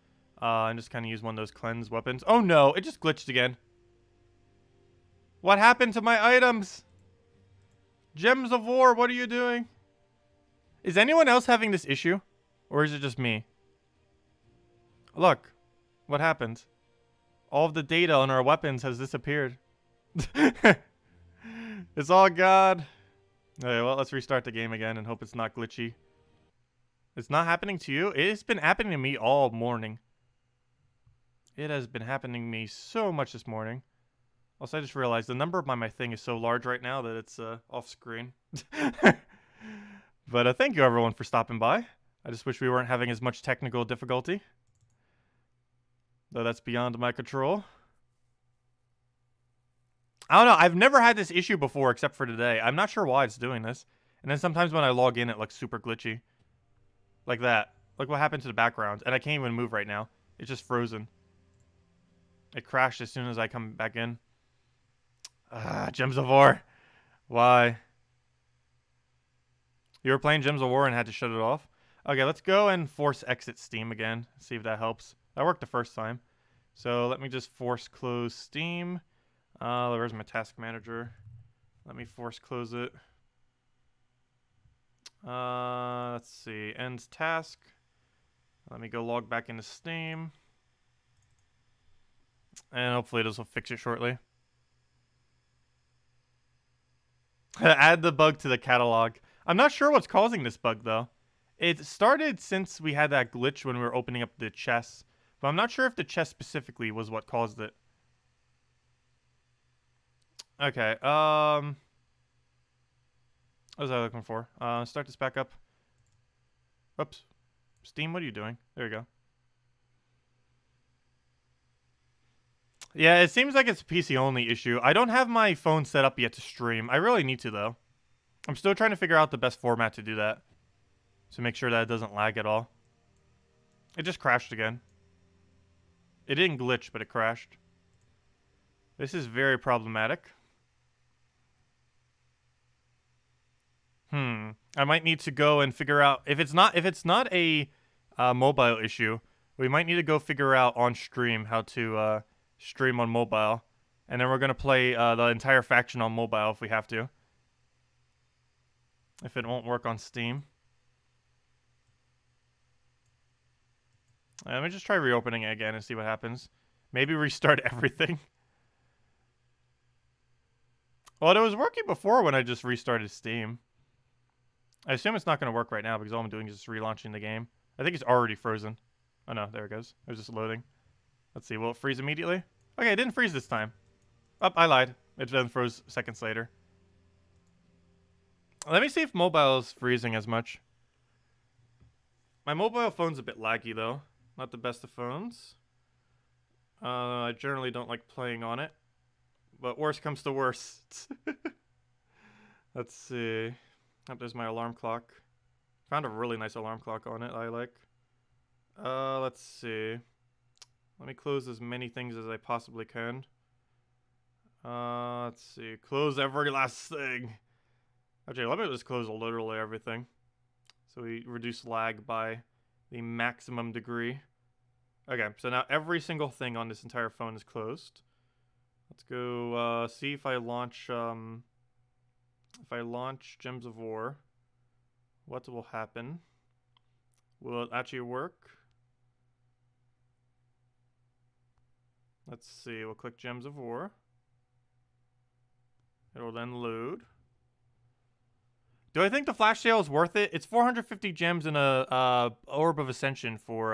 and just kind of use one of those cleanse weapons. Oh no, it just glitched again. What happened to my items? Gems of War, what are you doing? Is anyone else having this issue? Or is it just me? Look, what happened? All of the data on our weapons has disappeared. It's all God. Okay, well, let's restart the game again and hope it's not glitchy. It's not happening to you? It's been happening to me all morning. It has been happening to me so much this morning. Also, I just realized the number by my thing is so large right now that it's off screen. But thank you everyone for stopping by. I just wish we weren't having as much technical difficulty. Though that's beyond my control. I don't know. I've never had this issue before except for today. I'm not sure why it's doing this. And then sometimes when I log in, it looks super glitchy. Like that. Look what happened to the background. And I can't even move right now. It's just frozen. It crashed as soon as I come back in. Gems of War. Why? You were playing Gems of War and had to shut it off? Okay, let's go and force exit Steam again. See if that helps. That worked the first time. So let me just force close Steam. Where's my task manager? Let me force close it. Let's see. End task. Let me go log back into Steam. And hopefully this will fix it shortly. Add the bug to the catalog. I'm not sure what's causing this bug, though. It started since we had that glitch when we were opening up the chest. But I'm not sure if the chest specifically was what caused it. Okay, what was I looking for? Start this back up. Oops. Steam, what are you doing? There you go. Yeah, it seems like it's a PC-only issue. I don't have my phone set up yet to stream. I really need to, though. I'm still trying to figure out the best format to do that. To make sure that it doesn't lag at all. It just crashed again. It didn't glitch, but it crashed. This is very problematic. I might need to go and figure out... If it's not a mobile issue, we might need to go figure out on stream how to... stream on mobile, and then we're gonna play the entire faction on mobile if we have to. If it won't work on Steam. Let me just try reopening it again and see what happens. Maybe restart everything. Well, it was working before when I just restarted Steam. I assume it's not gonna work right now because all I'm doing is just relaunching the game. I think it's already frozen. Oh no, there it goes. It was just loading. Let's see, will it freeze immediately? Okay, it didn't freeze this time. Oh, I lied. It then froze seconds later. Let me see if mobile is freezing as much. My mobile phone's a bit laggy, though. Not the best of phones. I generally don't like playing on it. But worst comes to worst. Let's see. Oh, there's my alarm clock. Found a really nice alarm clock on it I like. Let's see. Let me close as many things as I possibly can. Let's see. Close every last thing. Okay, let me just close literally everything. So we reduce lag by the maximum degree. Okay, so now every single thing on this entire phone is closed. Let's go see if I launch Gems of War. What will happen? Will it actually work? Let's see, we'll click Gems of War. It'll then load. Do I think the flash sale is worth it? It's 450 gems and a Orb of Ascension for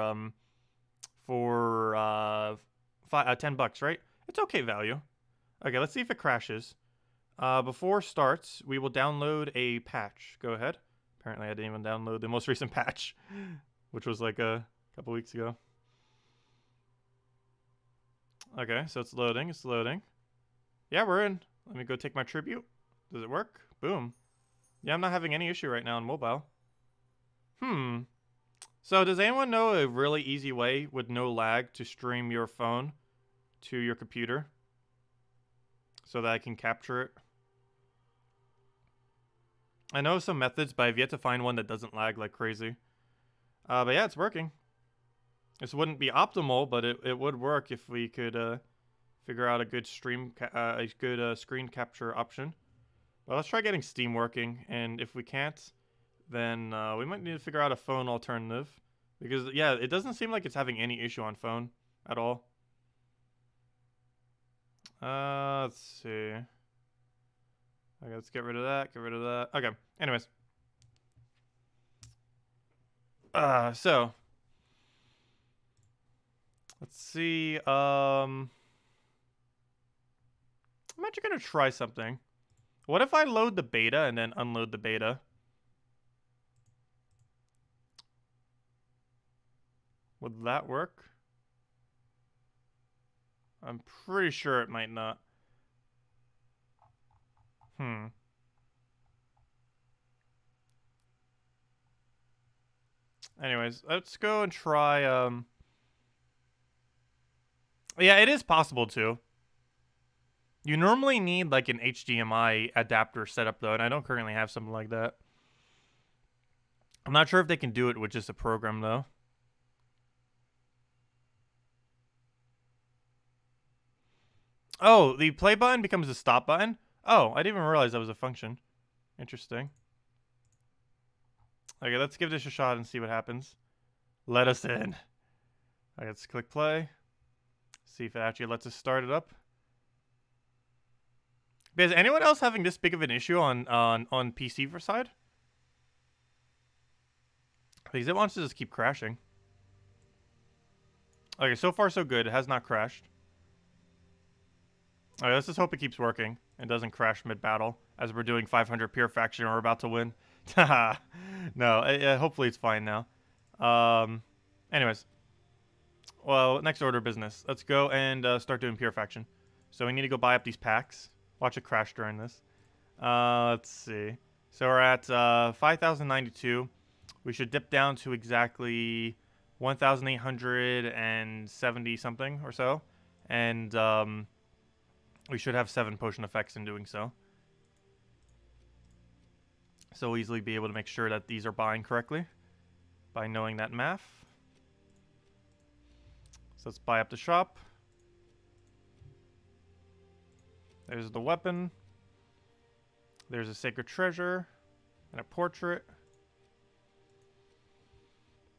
10 bucks, right? It's okay value. Okay, let's see if it crashes. Before starts, we will download a patch. Go ahead. Apparently, I didn't even download the most recent patch, which was like a couple weeks ago. Okay, so it's loading. It's loading. Yeah, we're in. Let me go take my tribute. Does it work? Boom. Yeah, I'm not having any issue right now on mobile. So does anyone know a really easy way with no lag to stream your phone to your computer so that I can capture it? I know some methods, but I've yet to find one that doesn't lag like crazy. But yeah, it's working. This wouldn't be optimal, but it would work if we could figure out a good screen capture option. Well, let's try getting Steam working, and if we can't, then we might need to figure out a phone alternative. Because, yeah, it doesn't seem like it's having any issue on phone at all. Let's see. Okay, let's get rid of that, get rid of that. Okay, anyways. So let's see. I'm actually gonna try something. What if I load the beta and then unload the beta? Would that work? I'm pretty sure it might not. Anyways, let's go and try, yeah, it is possible to. You normally need, like, an HDMI adapter setup, though, and I don't currently have something like that. I'm not sure if they can do it with just a program, though. Oh, the play button becomes the stop button? Oh, I didn't even realize that was a function. Interesting. Okay, let's give this a shot and see what happens. Let us in. Okay, let's click play. See if it actually lets us start it up. Is anyone else having this big of an issue on PC for side? Because it wants to just keep crashing. Okay, so far so good. It has not crashed. Alright, let's just hope it keeps working and doesn't crash mid-battle as we're doing 500 pure faction and we're about to win. Haha. No, hopefully it's fine now. Anyways. Well, next order of business. Let's go and start doing pure faction. So we need to go buy up these packs. Watch it crash during this. Let's see. So we're at 5,092. We should dip down to exactly 1,870 something or so. And we should have 7 potion effects in doing so. So we'll easily be able to make sure that these are buying correctly by knowing that math. So let's buy up the shop. There's the weapon. There's a sacred treasure and a portrait.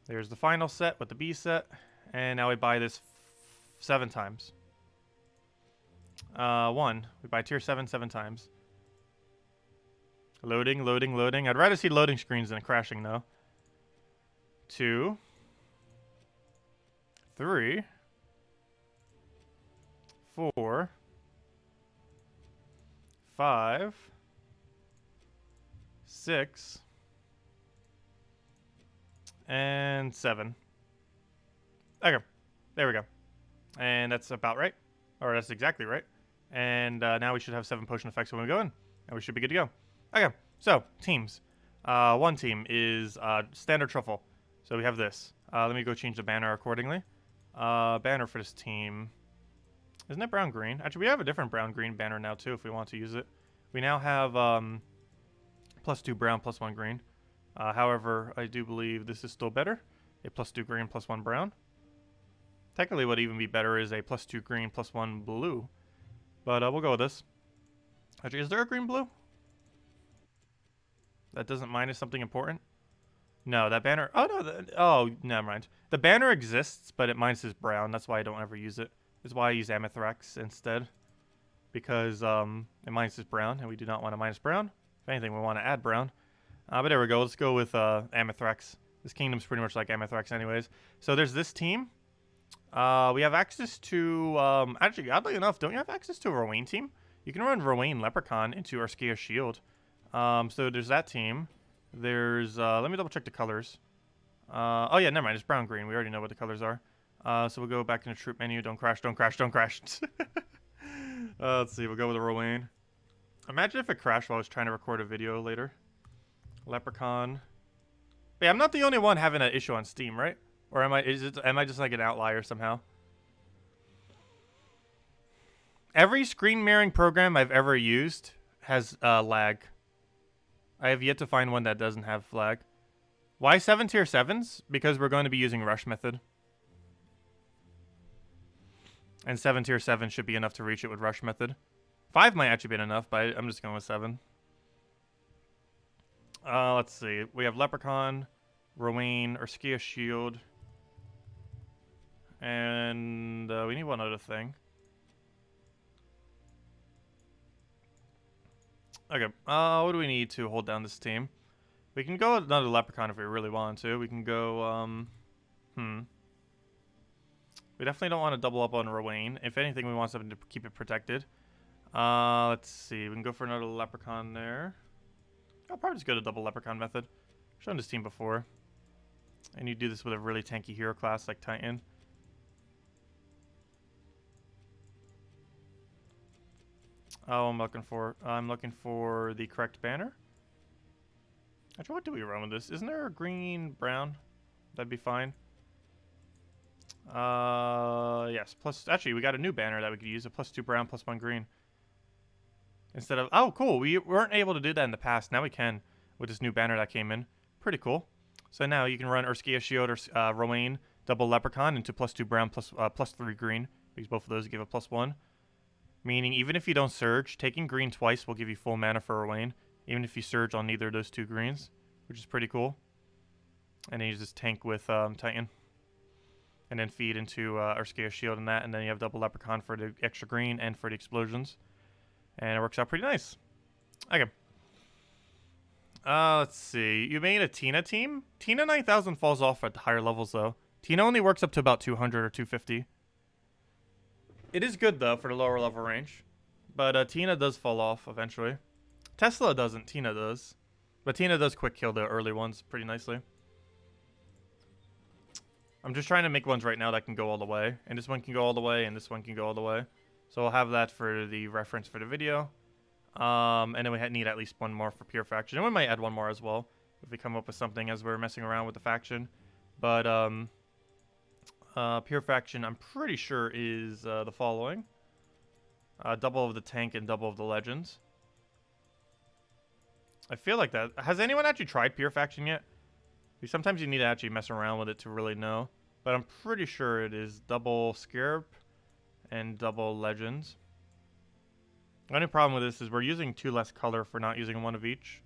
There's the final set with the B set. And now we buy this 7 times. 1. We buy tier 7 7 times. Loading, loading, loading. I'd rather see loading screens than crashing, though. 2. 3. 4. 5. 6. And 7. Okay. There we go. And that's about right. Or that's exactly right. And now we should have 7 potion effects when we go in. And we should be good to go. Okay. So, teams. One team is standard truffle. So we have this. Let me go change the banner accordingly. Banner for this team. Isn't it brown-green? Actually, we have a different brown-green banner now, too, if we want to use it. We now have +2 brown, +1 green. However, I do believe this is still better. A +2 green, +1 brown. Technically, what would even be better is a +2 green, +1 blue. But we'll go with this. Actually, is there a green-blue? That doesn't minus something important? No, that banner... Oh, no. Oh, never mind. The banner exists, but it minuses brown. That's why I don't ever use it. That's why I use Amethyrax instead. Because it minuses brown, and we do not want to minus brown. If anything, we want to add brown. But there we go. Let's go with Amethyrax. This kingdom's pretty much like Amethyrax anyways. So there's this team. We have access to... actually, oddly enough, don't you have access to a Rowain team? You can run Rowain Leprechaun into Arskea's Shield. So there's that team. There's... let me double check the colors. Oh yeah, never mind. It's brown-green. We already know what the colors are. So we'll go back into troop menu. Don't crash, don't crash, don't crash. Let's see. We'll go with a Rowain. Imagine if it crashed while I was trying to record a video later. Leprechaun. But yeah, I'm not the only one having an issue on Steam, right? Or am I just like an outlier somehow? Every screen mirroring program I've ever used has lag. I have yet to find one that doesn't have lag. Why 7 tier 7s? Because we're going to be using rush method. And 7 tier 7 should be enough to reach it with rush method. 5 might actually be enough, but I'm just going with 7. Let's see. We have Leprechaun, Rowain, Arskea's Shield. And we need one other thing. Okay. What do we need to hold down this team? We can go another leprechaun if we really want to. We can go, We definitely don't want to double up on Rowan. If anything, we want something to keep it protected. Let's see. We can go for another leprechaun there. I'll probably just go to double leprechaun method. I've shown this team before. And you do this with a really tanky hero class like Titan. Oh, I'm looking for the correct banner. Actually, what do we run with this? Isn't there a green brown? That'd be fine. Yes. Plus, actually, we got a new banner that we could use. A +2 brown, +1 green. Instead of, oh, cool. We weren't able to do that in the past. Now we can with this new banner that came in. Pretty cool. So now you can run Urskia Shield or Rowan double leprechaun into +2 brown, +3 green. Because both of those give a +1. Meaning, even if you don't surge, taking green twice will give you full mana for Rowan. Even if you surge on neither of those 2 greens, which is pretty cool. And then you just tank with Titan. And then feed into Urskia Shield and that. And then you have double leprechaun for the extra green and for the explosions. And it works out pretty nice. Okay. Let's see. You made a Tina team? Tina 9000 falls off at the higher levels, though. Tina only works up to about 200 or 250. It is good, though, for the lower level range. But Tina does fall off eventually. Tesla doesn't. Tina does. But Tina does quick kill the early ones pretty nicely. I'm just trying to make ones right now that can go all the way. And this one can go all the way, and this one can go all the way. So I'll have that for the reference for the video. And then we need at least one more for Pure Faction. And we might add one more as well if we come up with something as we're messing around with the faction. But Pure Faction, I'm pretty sure, is the following. Double of the tank and double of the legends. I feel like that. Has anyone actually tried Pure Faction yet? Sometimes you need to actually mess around with it to really know. But I'm pretty sure it is double Scarab and double Legends. The only problem with this is we're using 2 less color for not using 1 of each.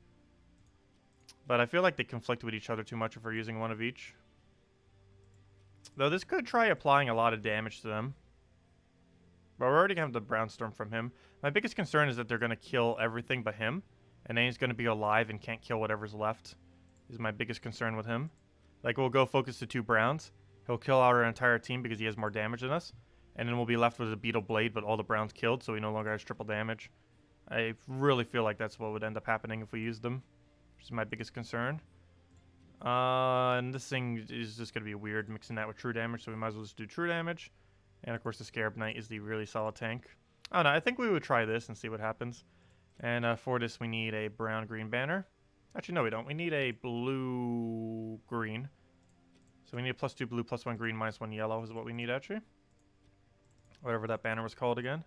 But I feel like they conflict with each other too much if we're using 1 of each. Though this could try applying a lot of damage to them. But we're already going to have the Brownstorm from him. My biggest concern is that they're going to kill everything but him. And then he's going to be alive and can't kill whatever's left. Is my biggest concern with him. Like, we'll go focus to 2 browns. He'll kill our entire team because he has more damage than us. And then we'll be left with a beetle blade, but all the browns killed, so he no longer has triple damage. I really feel like that's what would end up happening if we used them. Which is my biggest concern. And this thing is just going to be weird, mixing that with true damage, so we might as well just do true damage. And of course the Scarab Knight is the really solid tank. I don't know, I think we would try this and see what happens. And for this we need a brown-green banner. Actually, no, we don't. We need a blue-green. So we need a +2 blue, +1 green, -1 yellow is what we need, actually. Whatever that banner was called again.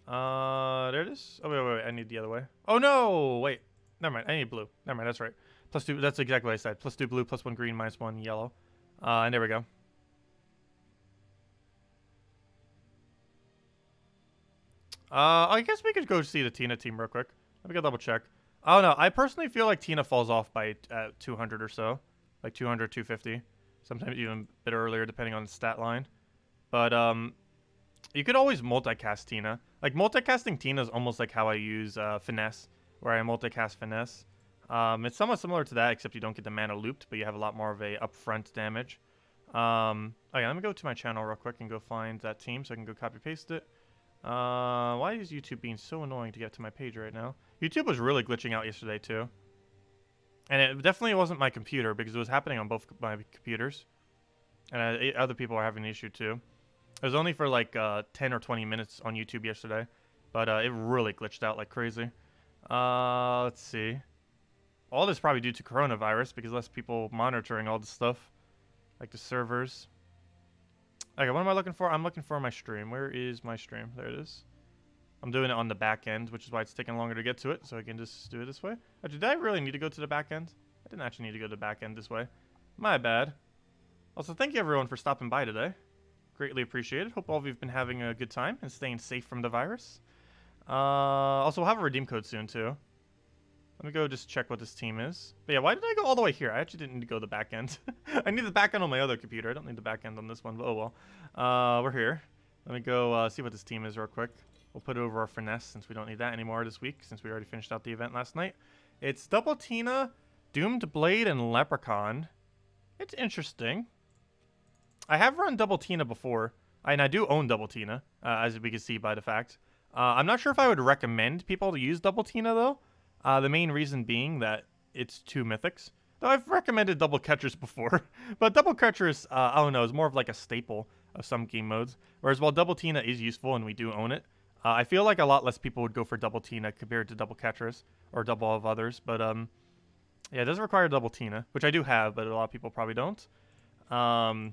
There it is. Oh, wait. I need the other way. Oh, no! Wait. Never mind. I need blue. Never mind. That's right. +2. That's exactly what I said. +2 blue, +1 green, -1 yellow. And there we go. I guess we could go see the Tina team real quick. Let me go double check. Oh, no. I personally feel like Tina falls off by 200 or so. Like 200, 250. Sometimes even a bit earlier, depending on the stat line. But, you could always multicast Tina. Like, multicasting Tina is almost like how I use Finesse, where I multicast Finesse. It's somewhat similar to that, except you don't get the mana looped, but you have a lot more of a upfront damage. Okay, let me go to my channel real quick and go find that team so I can go copy-paste it. Why is YouTube being so annoying to get to my page right now? YouTube was really glitching out yesterday, too. And it definitely wasn't my computer, because it was happening on both my computers. And other people are having an issue, too. It was only for like 10 or 20 minutes on YouTube yesterday. But it really glitched out like crazy. Let's see. All this probably due to coronavirus, because less people monitoring all this stuff. Like the servers. Okay, what am I looking for? I'm looking for my stream. Where is my stream? There it is. I'm doing it on the back end, which is why it's taking longer to get to it. So I can just do it this way. Actually, did I really need to go to the back end? I didn't actually need to go to the back end this way. My bad. Also, thank you everyone for stopping by today. Greatly appreciated. Hope all of you have been having a good time and staying safe from the virus. Also, we'll have a redeem code soon, too. Let me go just check what this team is. But yeah, why did I go all the way here? I actually didn't need to go to the back end. I need the back end on my other computer. I don't need the back end on this one, but oh well. We're here. Let me go see what this team is real quick. We'll put it over our Finesse since we don't need that anymore this week, since we already finished out the event last night. It's double Tina, Doomed Blade and Leprechaun. It's interesting. I have run Double Tina before, and I do own Double Tina, as we can see by the fact. I'm not sure if I would recommend people to use Double Tina, though. The main reason being that it's 2 mythics. Though I've recommended Double Catchers before. But Double Catchers, I don't know, is more of like a staple of some game modes. Whereas while Double Tina is useful and we do own it, I feel like a lot less people would go for Double Tina compared to Double Catchers or double of others. But yeah, it does require Double Tina, which I do have, but a lot of people probably don't. And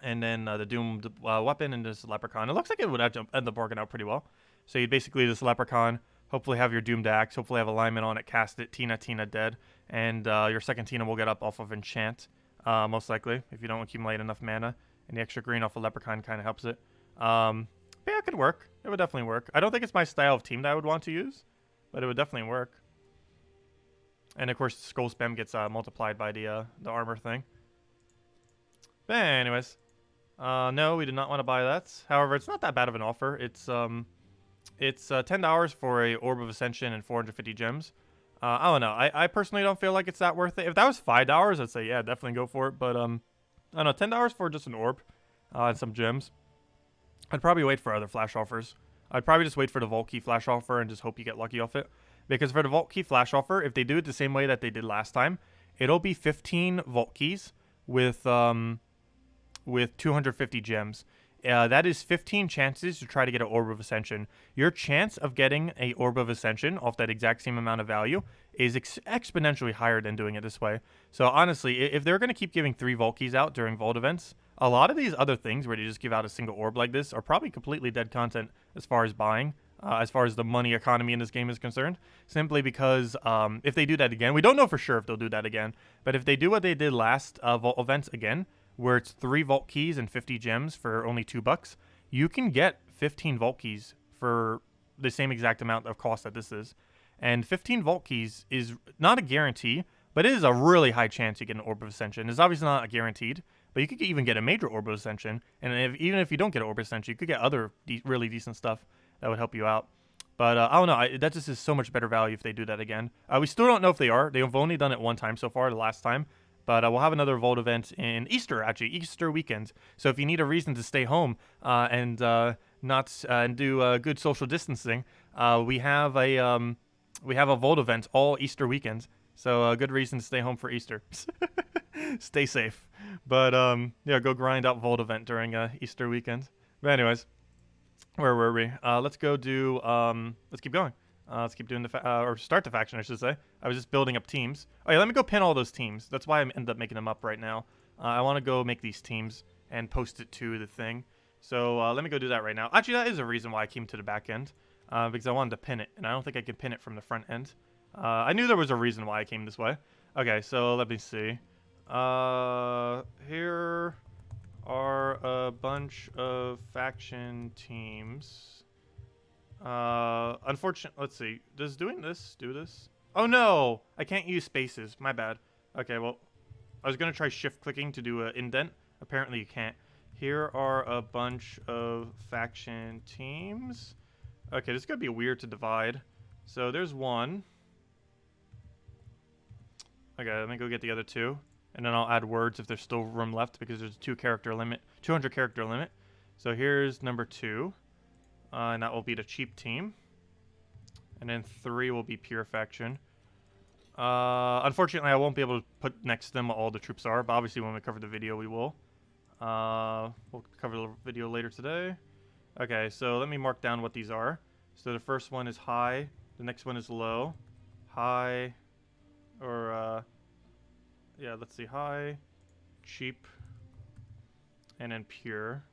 then the Doomed Weapon and this Leprechaun. It looks like it would end up working out pretty well. So you'd basically this Leprechaun, hopefully have your Doomed Axe, hopefully have alignment on it, cast it, Tina, dead. And your second Tina will get up off of Enchant, most likely, if you don't accumulate enough mana. And the extra green off of Leprechaun kind of helps it. Yeah, it could work. It would definitely work. I don't think it's my style of team that I would want to use, but it would definitely work. And of course, Skull Spam gets multiplied by the armor thing. But anyways, no, we did not want to buy that. However, it's not that bad of an offer. It's $10 for a Orb of Ascension and 450 gems. I don't know. I personally don't feel like it's that worth it. If that was $5, I'd say yeah, definitely go for it. But I don't know, $10 for just an orb and some gems. I'd probably wait for other flash offers. I'd probably just wait for the Vault Key flash offer and just hope you get lucky off it. Because for the Vault Key flash offer, if they do it the same way that they did last time, it'll be 15 Vault Keys with 250 gems. That is 15 chances to try to get an Orb of Ascension. Your chance of getting a Orb of Ascension off that exact same amount of value is exponentially higher than doing it this way. So honestly, if they're going to keep giving 3 Vault Keys out during Vault events, a lot of these other things where they just give out a single orb like this are probably completely dead content as far as buying, as far as the money economy in this game is concerned. Simply because if they do that again, we don't know for sure if they'll do that again, but if they do what they did last Vault events again, where it's 3 Vault Keys and 50 gems for only $2, you can get 15 Vault Keys for the same exact amount of cost that this is. And 15 Vault Keys is not a guarantee, but it is a really high chance you get an Orb of Ascension. It's obviously not guaranteed, but you could even get a major Orb of Ascension. And even if you don't get an Orb of Ascension, you could get other really decent stuff that would help you out. But I don't know. That just is so much better value if they do that again. We still don't know if they are. They've only done it one time so far, the last time. But we'll have another Vault event in Easter, actually, Easter weekend. So if you need a reason to stay home and not do good social distancing, we have a Vault event all Easter weekend. So a good reason to stay home for Easter. Stay safe. But yeah, go grind out Vault event during Easter weekend. But anyways, where were we? Let's go do. Let's keep going. Let's keep doing or start the faction, I should say. I was just building up teams. Oh yeah, let me go pin all those teams. That's why I ended up making them up right now. I want to go make these teams and post it to the thing. So let me go do that right now. Actually, that is a reason why I came to the back end. Because I wanted to pin it, and I don't think I can pin it from the front end. I knew there was a reason why I came this way. Okay, so let me see. Here are a bunch of faction teams. Unfortunately, let's see. Does doing this do this? Oh no! I can't use spaces. My bad. Okay, well, I was gonna try shift clicking to do an indent. Apparently you can't. Here are a bunch of faction teams. Okay, this is gonna be weird to divide. So there's one. Okay, let me go get the other 2. And then I'll add words if there's still room left because there's a 200 character limit. So here's number 2. And that will be the cheap team. And then 3 will be pure faction. Unfortunately, I won't be able to put next to them what all the troops are. But obviously, when we cover the video, we will. We'll cover the video later today. Okay, so let me mark down what these are. So the first one is high. The next one is low. High. Or, yeah, let's see. High. Cheap. And then pure.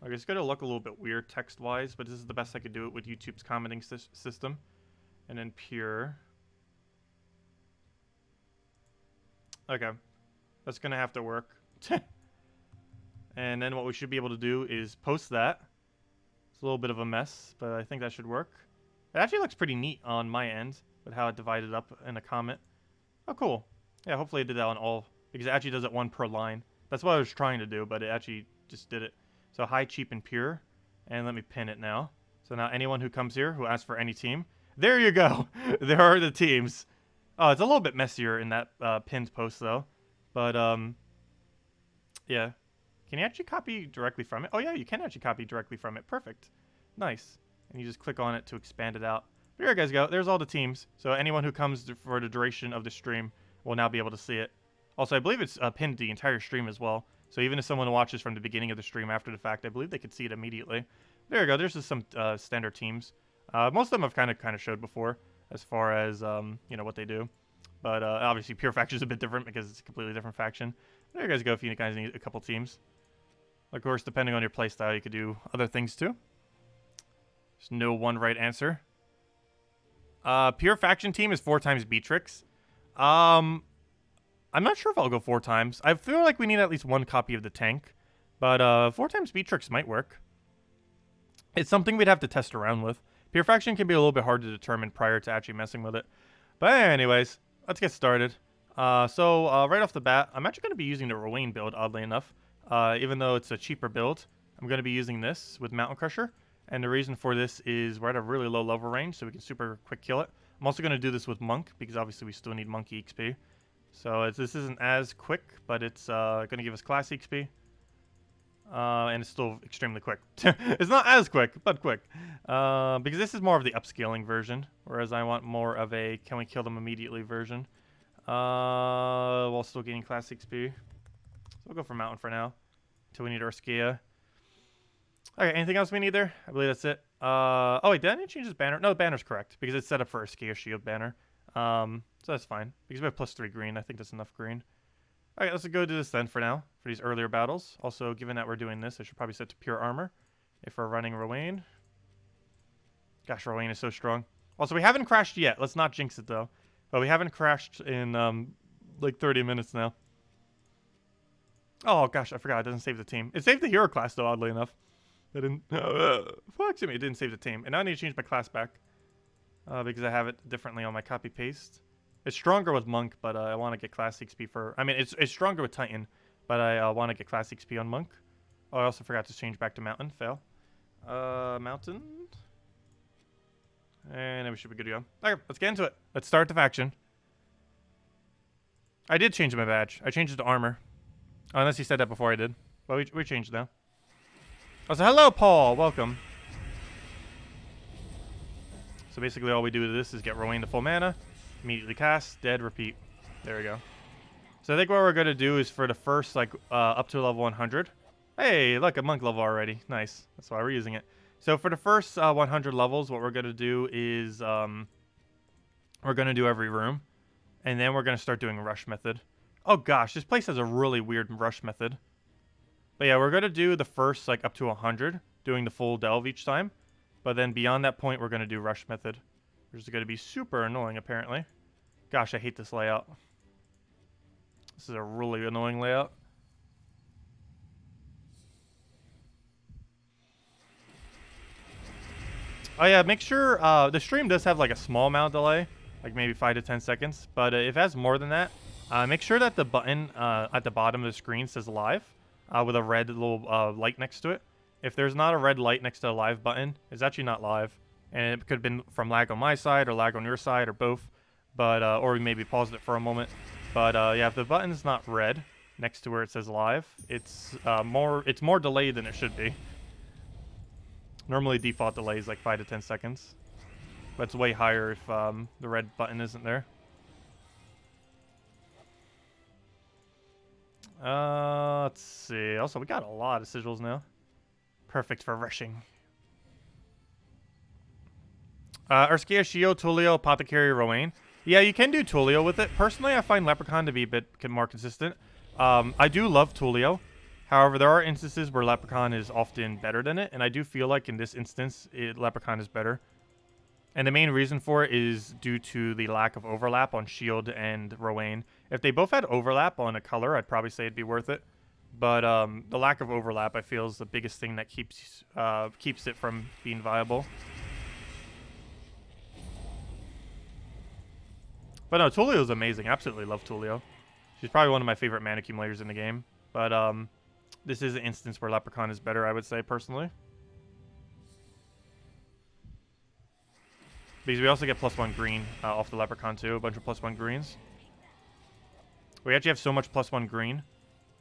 Okay, it's going to look a little bit weird text-wise, but this is the best I could do it with YouTube's commenting system. And then pure. Okay. That's going to have to work. And then what we should be able to do is post that. It's a little bit of a mess, but I think that should work. It actually looks pretty neat on my end with how it divided up in a comment. Oh, cool. Yeah, hopefully it did that on all, because it actually does it 1 per line. That's what I was trying to do, but it actually just did it. So high, cheap, and pure. And let me pin it now. So now anyone who comes here who asks for any team, there you go. There are the teams. Oh, it's a little bit messier in that pinned post, though. But, yeah. Can you actually copy directly from it? Oh, yeah, you can actually copy directly from it. Perfect. Nice. And you just click on it to expand it out. But here you guys go. There's all the teams. So anyone who comes for the duration of the stream will now be able to see it. Also, I believe it's pinned the entire stream as well. So even if someone watches from the beginning of the stream after the fact, I believe they could see it immediately. There you go. There's just some standard teams. Most of them I've kind of showed before as far as, you know, what they do. But obviously, Pure Faction is a bit different because it's a completely different faction. There you guys go if you guys need a couple teams. Of course, depending on your playstyle, you could do other things too. There's no one right answer. Pure Faction team is 4 times Beatrix. I'm not sure if I'll go 4 times. I feel like we need at least 1 copy of the tank. But 4 times Beatrix might work. It's something we'd have to test around with. Pure Faction can be a little bit hard to determine prior to actually messing with it. But anyways, let's get started. So right off the bat, I'm actually going to be using the Rowan build, oddly enough. Even though it's a cheaper build, I'm going to be using this with Mountain Crusher. And the reason for this is we're at a really low level range, so we can super quick kill it. I'm also going to do this with Monk, because obviously we still need Monk XP. So this isn't as quick, but it's going to give us class XP. And it's still extremely quick. It's not as quick, but quick. Because this is more of the upscaling version, whereas I want more of a can we kill them immediately version. While still getting class XP. So we'll go for Mountain for now, until we need our Skia. Okay, anything else we need there? I believe that's it. Oh wait, did I need to change this banner? No, the banner's correct, because it's set up for a Skia shield banner. So that's fine. Because we have +3 green, I think that's enough green. Alright, let's go do this then for now, for these earlier battles. Also, given that we're doing this, I should probably set to pure armor if we're running Rowan. Gosh, Rowan is so strong. Also, we haven't crashed yet. Let's not jinx it, though. But we haven't crashed in, like 30 minutes now. Oh, gosh, I forgot. It doesn't save the team. It saved the hero class, though, oddly enough. It didn't... Fuck me, it didn't save the team. And now I need to change my class back. Because I have it differently on my copy-paste. It's stronger with Monk, but I want to get class XP for... I mean, it's stronger with Titan, but I want to get class XP on Monk. Oh, I also forgot to change back to Mountain. Fail. Mountain. And then we should be good to go. Okay, let's get into it. Let's start the faction. I did change my badge. I changed it to armor. Unless you said that before I did. Well, we changed it now. Oh, so hello, Paul. Welcome. So basically all we do to this is get Rowan to full mana. Immediately cast, dead, repeat. There we go. So I think what we're going to do is for the first, like, up to level 100. Hey, look, a monk level already. Nice. That's why we're using it. So for the first 100 levels, what we're going to do is we're going to do every room. And then we're going to start doing rush method. Oh, gosh, this place has a really weird rush method. But yeah, we're going to do the first, like, up to 100, doing the full delve each time. But then beyond that point, we're going to do rush method. Which is going to be super annoying, apparently. Gosh, I hate this layout. This is a really annoying layout. Oh yeah, make sure, the stream does have like a small amount of delay. Like maybe 5 to 10 seconds. But if it has more than that, make sure that the button at the bottom of the screen says live. With a red little light next to it. If there's not a red light next to the live button, it's actually not live. And it could have been from lag on my side or lag on your side or both. But, or we maybe paused it for a moment. But, yeah, if the button's not red next to where it says live, it's more delayed than it should be. Normally default delay is like 5 to 10 seconds. But it's way higher if the red button isn't there. Let's see. Also, we got a lot of sigils now. Perfect for rushing. Urskia, Shio, Tulio, Apothecary, Rowan. Yeah, you can do Tulio with it. Personally, I find Leprechaun to be a bit more consistent. I do love Tulio. However, there are instances where Leprechaun is often better than it, and I do feel like in this instance, Leprechaun is better. And the main reason for it is due to the lack of overlap on Shield and Rowan. If they both had overlap on a color, I'd probably say it'd be worth it. But the lack of overlap, I feel, is the biggest thing that keeps it from being viable. But no, Tulio is amazing. Absolutely love Tulio. She's probably one of my favorite mana accumulators in the game. But this is an instance where Leprechaun is better, I would say, personally. Because we also get +1 green off the Leprechaun too, a bunch of +1 greens. We actually have so much +1 green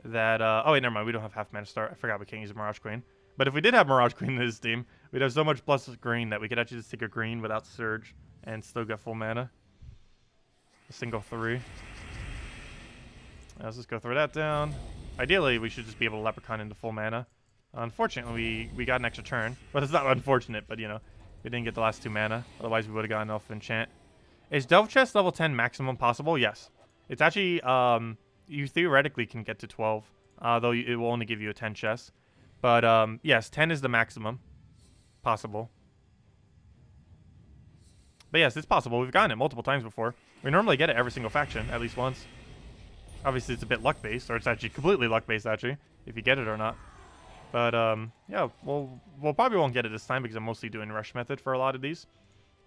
that, oh wait, never mind, we don't have half mana start. I forgot we can't use a Mirage Queen. But if we did have Mirage Queen in this team, we'd have so much plus green that we could actually just take a green without Surge and still get full mana. A single 3. Let's just go throw that down. Ideally, we should just be able to Leprechaun into full mana. Unfortunately, we got an extra turn. But it's not unfortunate, but you know, we didn't get the last 2 mana. Otherwise, we would have gotten off enchant. Is Delve Chest level 10 maximum possible? Yes. It's actually, you theoretically can get to 12, though it will only give you a 10 chest. But, yes, 10 is the maximum possible. But yes, it's possible. We've gotten it multiple times before. We normally get it every single faction, at least once. Obviously, it's a bit luck-based, or it's actually completely luck-based, actually, if you get it or not. But, yeah, we'll probably won't get it this time because I'm mostly doing rush method for a lot of these.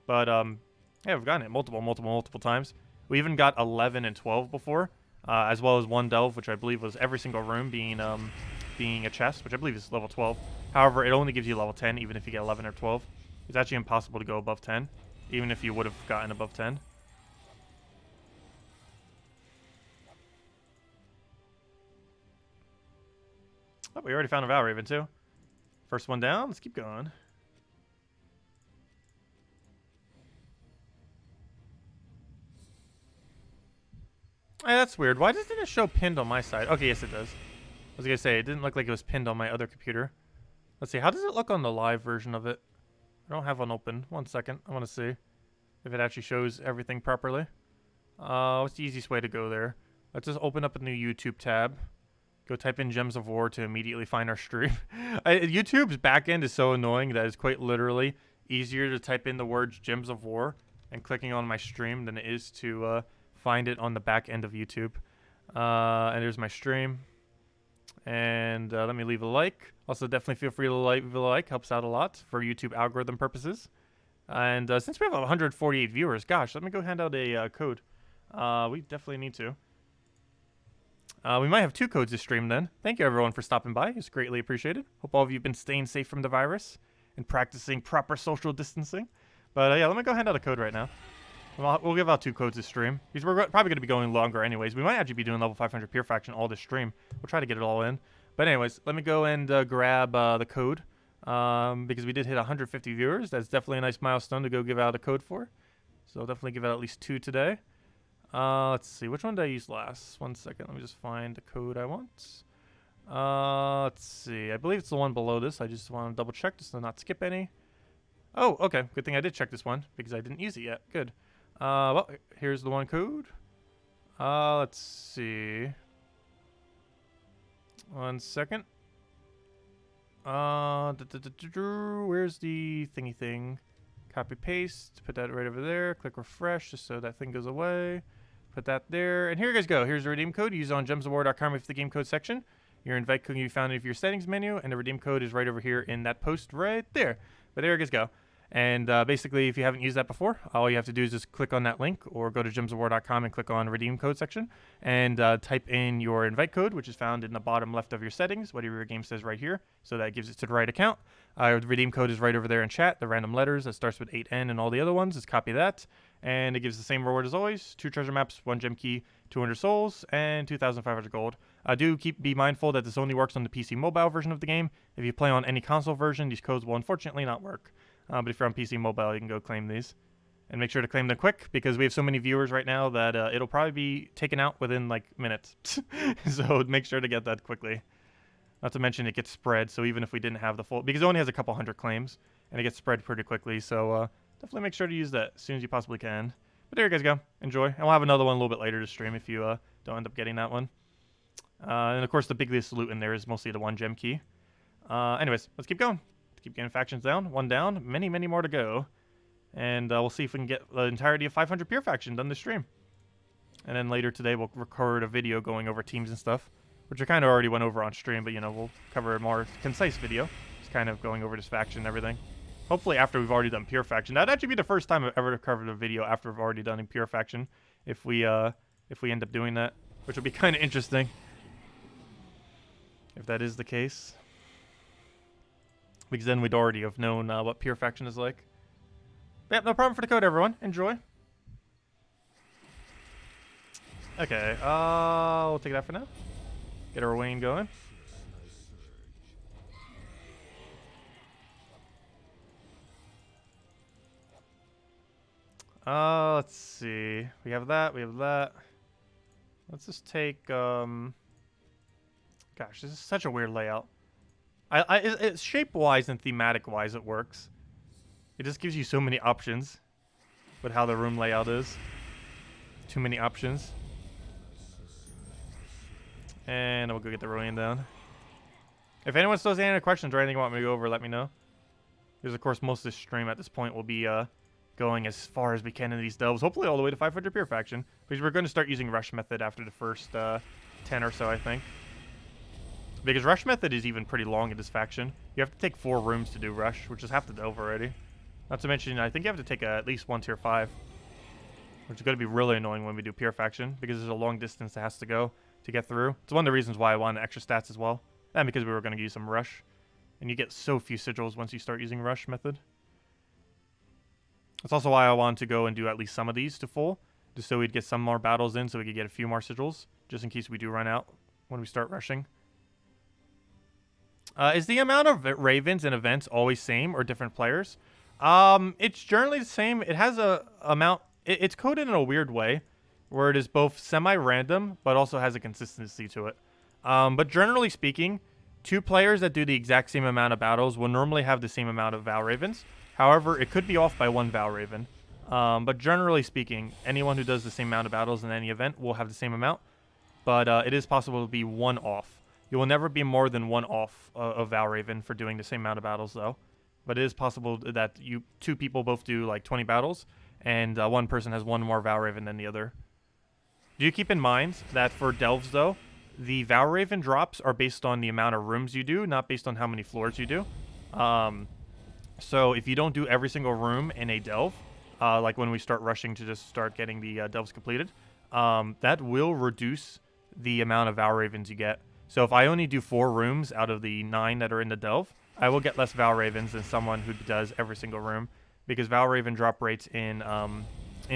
But, yeah, we've gotten it multiple times. We even got 11 and 12 before, as well as 1 delve, which I believe was every single room being a chest, which I believe is level 12. However, it only gives you level 10, even if you get 11 or 12. It's actually impossible to go above 10, even if you would have gotten above 10. Oh, we already found a Valraven too. First one down. Let's keep going. Hey, that's weird. Why doesn't it show pinned on my side? Okay, yes it does. I was gonna say, it didn't look like it was pinned on my other computer. Let's see, how does it look on the live version of it? I don't have one open. 1 second. I want to see if it actually shows everything properly. What's the easiest way to go there? Let's just open up a new YouTube tab. Go type in Gems of War to immediately find our stream. YouTube's backend is so annoying that it's quite literally easier to type in the words Gems of War and clicking on my stream than it is to find it on the back end of YouTube. And there's my stream. And let me leave a like. Also, definitely feel free to leave a like. Helps out a lot for YouTube algorithm purposes. And since we have 148 viewers, gosh, let me go hand out a code. We definitely need to. We might have 2 codes this stream then. Thank you everyone for stopping by. It's greatly appreciated. Hope all of you have been staying safe from the virus and practicing proper social distancing. But yeah, let me go hand out a code right now. We'll give out 2 codes this stream because we're probably going to be going longer anyways. We might actually be doing level 500 Pure Faction all this stream. We'll try to get it all in. But anyways, let me go and grab the code because we did hit 150 viewers. That's definitely a nice milestone to go give out a code for. So I'll definitely give out at least 2 today. Let's see. Which one did I use last? 1 second. Let me just find the code I want. Let's see. I believe it's the one below this. I just want to double check just to not skip any. Oh, okay. Good thing I did check this one because I didn't use it yet. Good. Well, here's the one code. Let's see. 1 second. Where's the thingy thing? Copy paste. Put that right over there. Click refresh just so that thing goes away. Put that there. And here you guys go. Here's the redeem code. Use it on gemsofwar.com with the game code section. Your invite code can be found in your settings menu, and the redeem code is right over here in that post right there. But there you guys go. And basically, if you haven't used that before, all you have to do is just click on that link or go to gemsofwar.com and click on redeem code section and type in your invite code, which is found in the bottom left of your settings, whatever your game says right here. So that gives it to the right account. The redeem code is right over there in chat, the random letters that starts with 8N and all the other ones. Just copy that. And it gives the same reward as always. 2 treasure maps, 1 gem key, 200 souls, and 2,500 gold. Be mindful that this only works on the PC mobile version of the game. If you play on any console version, these codes will unfortunately not work. But if you're on PC mobile, you can go claim these. And make sure to claim them quick, because we have so many viewers right now that it'll probably be taken out within, like, minutes. So make sure to get that quickly. Not to mention it gets spread, so even if we didn't have the full... Because it only has a couple hundred claims, and it gets spread pretty quickly, so definitely make sure to use that as soon as you possibly can. But there you guys go. Enjoy. And we'll have another one a little bit later to stream if you don't end up getting that one. And, of course, the biggest loot in there is mostly the 1 gem key. Anyways, let's keep going. Keep getting factions down. 1 down. Many, many more to go. And we'll see if we can get the entirety of 500 Pure Faction done this stream. And then later today, we'll record a video going over teams and stuff, which I kind of already went over on stream, but, you know, we'll cover a more concise video. Just kind of going over this faction and everything. Hopefully after we've already done Pure Faction. That'd actually be the first time I've ever covered a video after we've already done a Pure Faction, if we end up doing that, which would be kind of interesting if that is the case. Because then we'd already have known what Pure Faction is like. Yep, no problem for the code, everyone. Enjoy. Okay, we'll take that for now. Get our Wayne going. Let's see. We have that, we have that. Let's just take, gosh, this is such a weird layout. It's shape-wise and thematic-wise it works. It just gives you so many options with how the room layout is. Too many options. And we'll go get the Ruin down. If anyone still has any other questions or anything you want me to go over, let me know. Because, of course, most of this stream at this point will be going as far as we can in these delves. Hopefully all the way to 500 pure faction. Because we're going to start using Rush Method after the first 10 or so, I think. Because Rush Method is even pretty long in this faction. You have to take 4 rooms to do Rush, which is half the delve already. Not to mention, I think you have to take at least 1 tier 5. Which is going to be really annoying when we do pure faction. Because there's a long distance that has to go to get through. It's one of the reasons why I wanted extra stats as well. And because we were going to use some Rush. And you get so few sigils once you start using Rush Method. That's also why I wanted to go and do at least some of these to full. Just so we'd get some more battles in so we could get a few more sigils. Just in case we do run out when we start rushing. Is the amount of Ravens in events always same or different players? It's generally the same. It has a amount... It's coded in a weird way. Where it is both semi-random, but also has a consistency to it. But generally speaking, 2 players that do the exact same amount of battles will normally have the same amount of Val Ravens. However, it could be off by 1 Val Raven. But generally speaking, anyone who does the same amount of battles in any event will have the same amount. But it is possible to be 1 off. You will never be more than 1 off of Val Raven for doing the same amount of battles, though. But it is possible that 2 people both do like 20 battles, and 1 person has 1 more Val Raven than the other. Do you keep in mind that for delves, though, the Val Raven drops are based on the amount of rooms you do, not based on how many floors you do. So if you don't do every single room in a delve, like when we start rushing to just start getting the delves completed, that will reduce the amount of Val Ravens you get. So if I only do 4 rooms out of the 9 that are in the delve, I will get less Val Ravens than someone who does every single room, because Val Raven drop rates in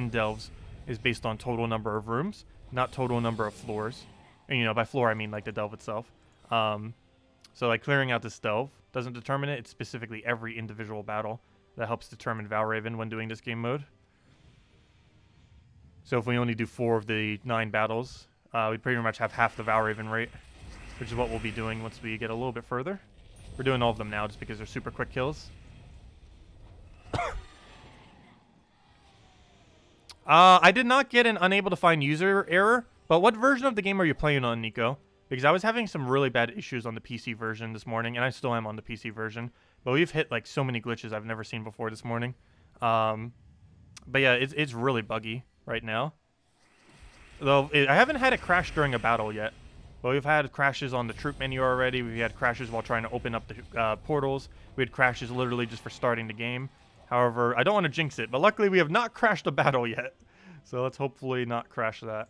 delves is based on total number of rooms, not total number of floors. And, you know, by floor, I mean, like, the delve itself. So, like, clearing out this delve doesn't determine it. It's specifically every individual battle that helps determine Val Raven when doing this game mode. So if we only do 4 of the 9 battles, we pretty much have half the Val Raven rate, which is what we'll be doing once we get a little bit further. We're doing all of them now just because they're super quick kills. I did not get an unable to find user error, but what version of the game are you playing on, Nico? Because I was having some really bad issues on the PC version this morning, and I still am on the PC version. But we've hit like so many glitches I've never seen before this morning. But yeah, it's really buggy right now. Though I haven't had it crash during a battle yet. But we've had crashes on the troop menu already. We've had crashes while trying to open up the portals. We had crashes literally just for starting the game. However, I don't want to jinx it, but luckily we have not crashed a battle yet. So let's hopefully not crash that.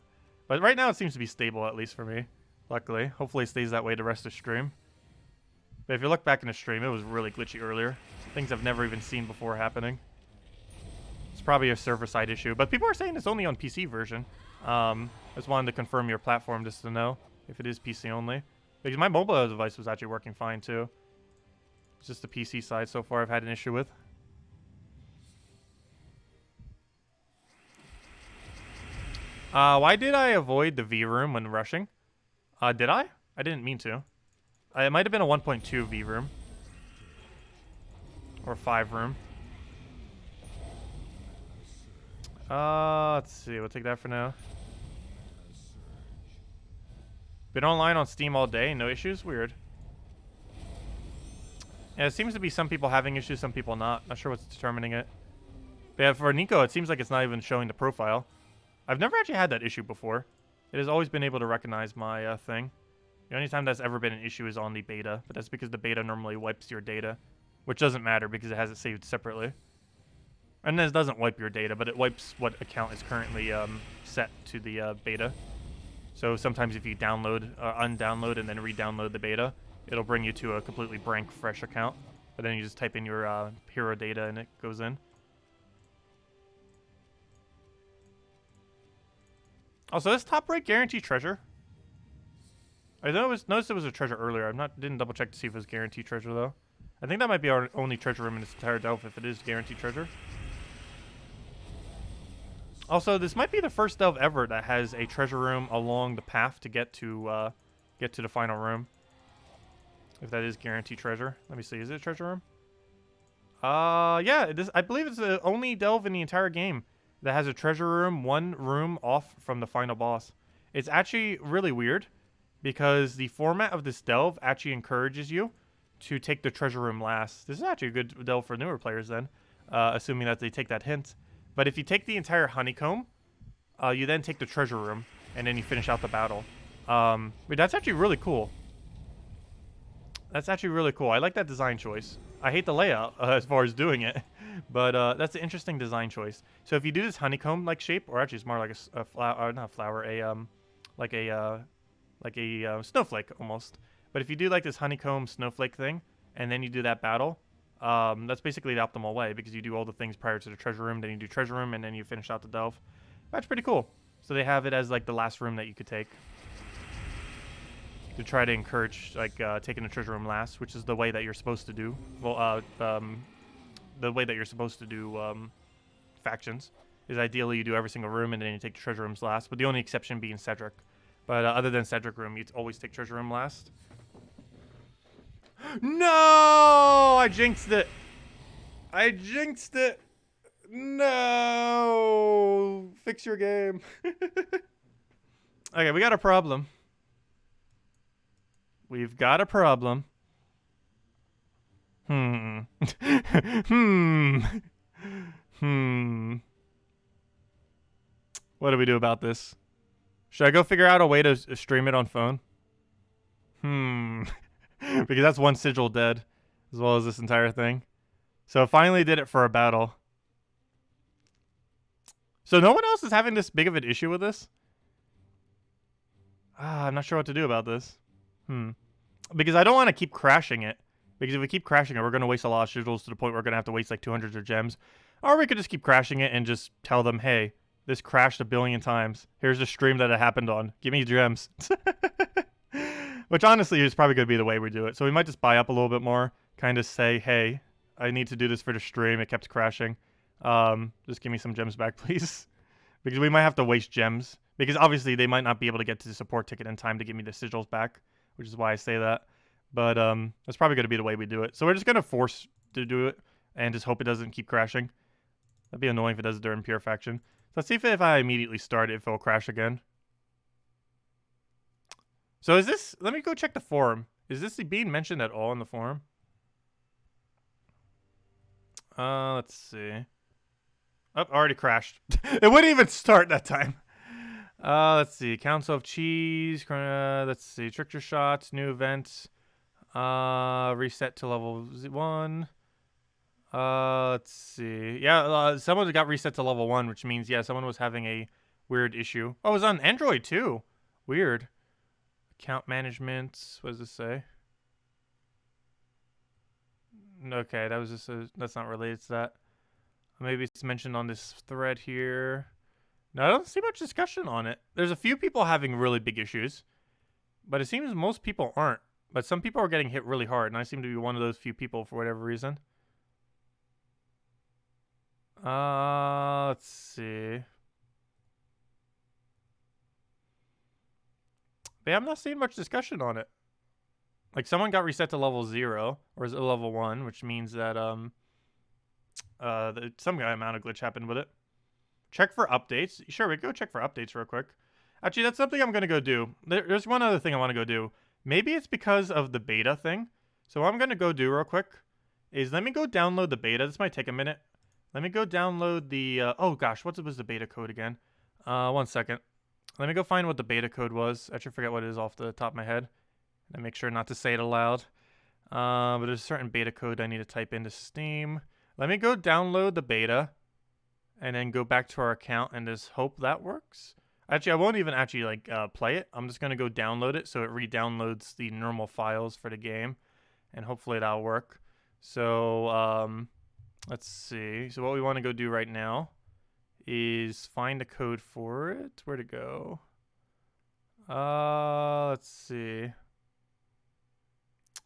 But right now it seems to be stable, at least for me. Luckily. Hopefully it stays that way the rest of the stream. But if you look back in the stream, it was really glitchy earlier. Things I've never even seen before happening. It's probably a server-side issue. But people are saying it's only on PC version. I just wanted to confirm your platform just to know if it is PC only. Because my mobile device was actually working fine too. It's just the PC side so far I've had an issue with. Why did I avoid the V room when rushing? Did I? I didn't mean to. It might have been a 1.2 V room. Or 5 room. Let's see. We'll take that for now. Been online on Steam all day. No issues? Weird. Yeah, it seems to be some people having issues, some people not. Not sure what's determining it. But yeah, for Nico, it seems like it's not even showing the profile. I've never actually had that issue before. It has always been able to recognize my thing. The only time that's ever been an issue is on the beta, but that's because the beta normally wipes your data, which doesn't matter because it has it saved separately. And this doesn't wipe your data, but it wipes what account is currently set to the beta. So sometimes if you download, undownload, and then re-download the beta, it'll bring you to a completely blank, fresh account. But then you just type in your hero data and it goes in. Also, this top right guaranteed treasure? I noticed it was a treasure earlier. Didn't double check to see if it was guaranteed treasure though. I think that might be our only treasure room in this entire delve if it is guaranteed treasure. Also, this might be the first delve ever that has a treasure room along the path to get to the final room. If that is guaranteed treasure. Let me see. Is it a treasure room? Yeah. I believe it's the only delve in the entire game that has a treasure room, one room off from the final boss. It's actually really weird because the format of this delve actually encourages you to take the treasure room last. This is actually a good delve for newer players then, assuming that they take that hint. But if you take the entire honeycomb, you then take the treasure room, and then you finish out the battle. But that's actually really cool. That's actually really cool. I like that design choice. I hate the layout as far as doing it, but that's an interesting design choice. So if you do this honeycomb-like shape, or actually it's more like a flower, not a flower, like a snowflake almost. But if you do like this honeycomb snowflake thing, and then you do that battle, that's basically the optimal way because you do all the things prior to the treasure room, then you do treasure room, and then you finish out the delve. That's pretty cool. So they have it as like the last room that you could take to try to encourage like taking the treasure room last, which is the way that you're supposed to do. Well, the way that you're supposed to do factions is ideally you do every single room and then you take the treasure rooms last. But the only exception being Cedric. But other than Cedric room, you'd always take treasure room last. No! I jinxed it. I jinxed it. No! Fix your game. Okay, we got a problem. We've got a problem. What do we do about this? Should I go figure out a way to stream it on phone? Because that's one sigil dead, as well as this entire thing. So I finally did it for a battle. So no one else is having this big of an issue with this? I'm not sure what to do about this. Because I don't want to keep crashing it. Because if we keep crashing it, we're going to waste a lot of sigils to the point where we're going to have to waste like 200 of gems. Or we could just keep crashing it and just tell them, hey, this crashed 1 billion times. Here's the stream that it happened on. Give me gems. Which honestly is probably going to be the way we do it. So we might just buy up a little bit more. Kind of say, hey, I need to do this for the stream. It kept crashing. Just give me some gems back, please. Because we might have to waste gems. Because obviously they might not be able to get to the support ticket in time to give me the sigils back. Which is why I say that. But that's probably going to be the way we do it. So we're just going to force to do it. And just hope it doesn't keep crashing. That'd be annoying if it does during pure faction. So let's see if I immediately start it, if it'll crash again. So is this... Let me go check the forum. Is this being mentioned at all in the forum? Let's see. Oh, already crashed. It wouldn't even start that time. Let's see. Council of Cheese. Let's see. Trickster Shots. New events. Reset to level 1. Let's see. Yeah, someone got reset to level 1, which means, yeah, someone was having a weird issue. Oh, it was on Android, too. Weird. Account management. What does this say? Okay, that was just that's not related to that. Maybe it's mentioned on this thread here. No, I don't see much discussion on it. There's a few people having really big issues, but it seems most people aren't. But some people are getting hit really hard, and I seem to be one of those few people for whatever reason. Let's see. But yeah, I'm not seeing much discussion on it. Like, someone got reset to level 0, or is it level 1, which means that, some amount of glitch happened with it. Check for updates. Sure, we can go check for updates real quick. Actually, that's something I'm going to go do. There's one other thing I want to go do. Maybe it's because of the beta thing. So what I'm going to go do real quick is let me go download the beta. This might take a minute. Let me go download the... oh, gosh, what was the beta code again? 1 second. Let me go find what the beta code was. I should forget what it is off the top of my head. And make sure not to say it aloud. But there's a certain beta code I need to type into Steam. Let me go download the beta. And then go back to our account and just hope that works. Actually, I won't even actually like play it. I'm just going to go download it so it re-downloads the normal files for the game. And hopefully that'll work. So, let's see. So what we want to go do right now is find a code for it. Where'd it go? Let's see.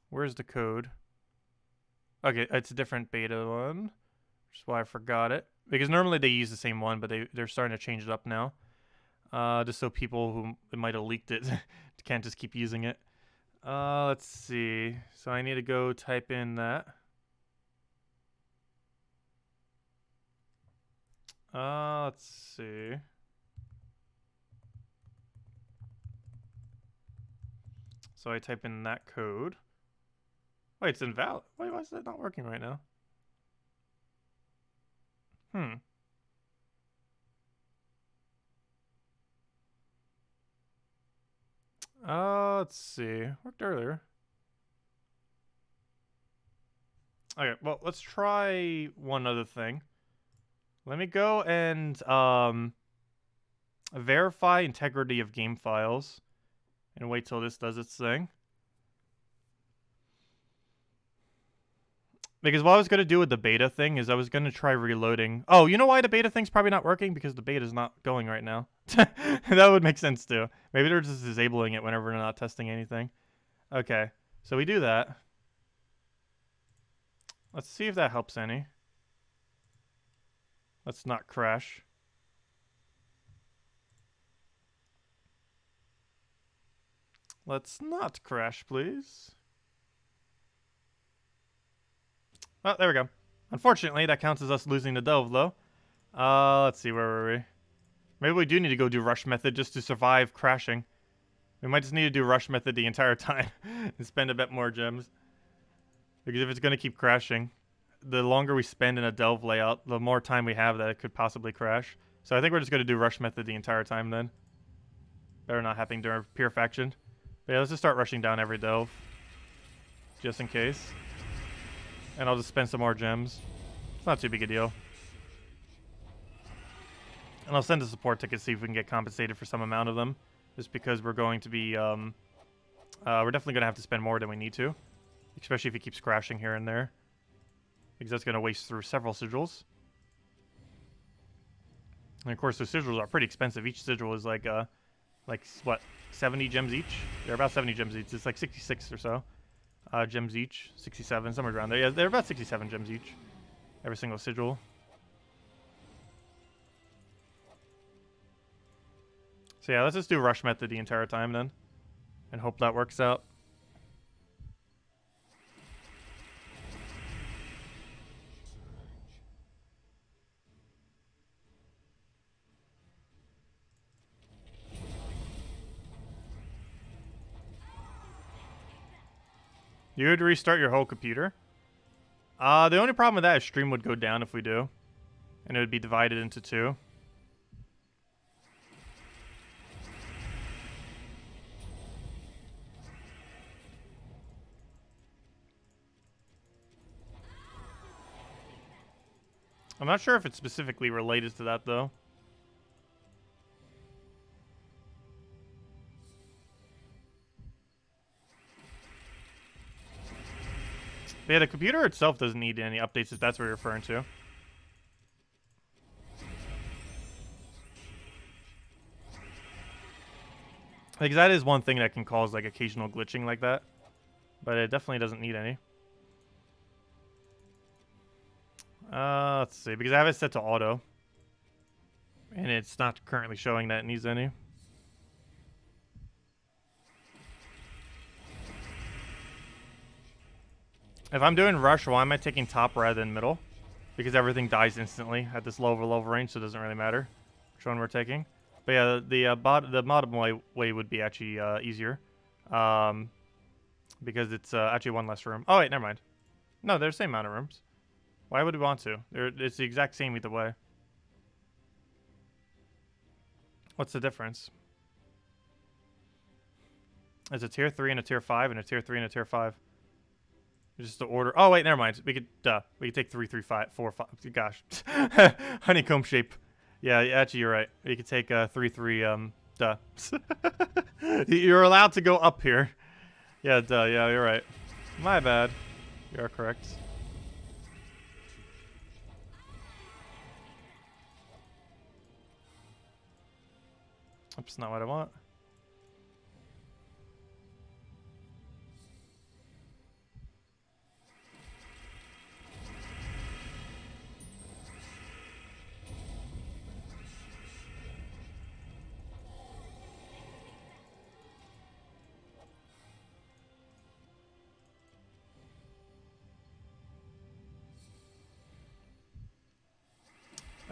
Where's the code? Okay, it's a different beta one, which is why I forgot it. Because normally they use the same one, but they're starting to change it up now. Just so people who might have leaked it can't just keep using it. Let's see. So I need to go type in that. Let's see. So I type in that code. Wait, it's invalid. Wait, why is that not working right now? Let's see. Worked earlier. Okay, well, let's try one other thing. Let me go and verify integrity of game files and wait till this does its thing. Because what I was going to do with the beta thing is I was going to try reloading. Oh, you know why the beta thing's probably not working? Because the beta's not going right now. That would make sense too. Maybe they're just disabling it whenever they're not testing anything. Okay, so we do that. Let's see if that helps any. Let's not crash. Let's not crash, please. Oh, there we go. Unfortunately, that counts as us losing the delve, though. Let's see, where were we? Maybe we do need to go do rush method just to survive crashing. We might just need to do rush method the entire time and spend a bit more gems. Because if it's going to keep crashing, the longer we spend in a delve layout, the more time we have that it could possibly crash. So I think we're just going to do rush method the entire time then. Better not happen during pure faction. But yeah, let's just start rushing down every delve. Just in case. And I'll just spend some more gems. It's not too big a deal. And I'll send a support ticket, see if we can get compensated for some amount of them. Just because we're going to be, we're definitely going to have to spend more than we need to. Especially if he keeps crashing here and there. Because that's going to waste through several sigils. And of course, those sigils are pretty expensive. Each sigil is like what, 70 gems each? They're about 70 gems each. It's like 66 or so. Gems each. 67, somewhere around there. Yeah, they're about 67 gems each. Every single sigil. So yeah, let's just do rush method the entire time then. And hope that works out. You would restart your whole computer? The only problem with that is stream would go down if we do. And it would be divided into two. I'm not sure if it's specifically related to that, though. But yeah, the computer itself doesn't need any updates if that's what you're referring to. Because that is one thing that can cause like occasional glitching like that. But it definitely doesn't need any. Let's see, because I have it set to auto. And it's not currently showing that it needs any. If I'm doing rush, why am I taking top rather than middle? Because everything dies instantly at this low range, so it doesn't really matter which one we're taking. But yeah, the bottom way would be actually easier. Because it's actually one less room. Oh wait, never mind. No, they're the same amount of rooms. Why would we want to? It's the exact same either way. What's the difference? There's a tier 3 and a tier 5 and a tier 3 and a tier 5. Just the order. Oh wait, never mind. We could take 3, 3, 5, 4, 5. Gosh, honeycomb shape. Yeah, actually you're right. You could take 3, 3. Duh. You're allowed to go up here. Yeah, duh. Yeah, you're right. My bad. You are correct. Oops, not what I want.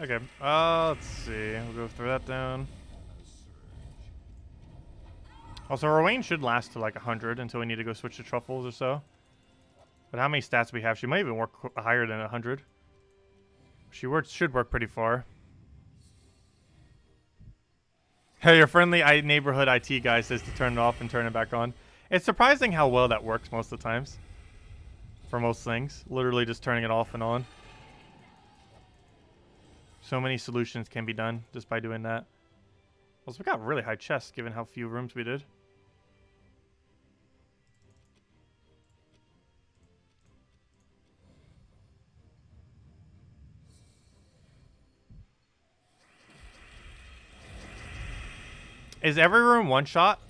Okay, let's see. We'll go throw that down. Also, our Wayne should last to like 100 until we need to go switch to truffles or so. But how many stats we have? She might even work higher than 100. She should work pretty far. Hey, your friendly neighborhood IT guy says to turn it off and turn it back on. It's surprising how well that works most of the times. For most things. Literally just turning it off and on. So many solutions can be done just by doing that. Also, we got really high chests given how few rooms we did. Is every room one shot?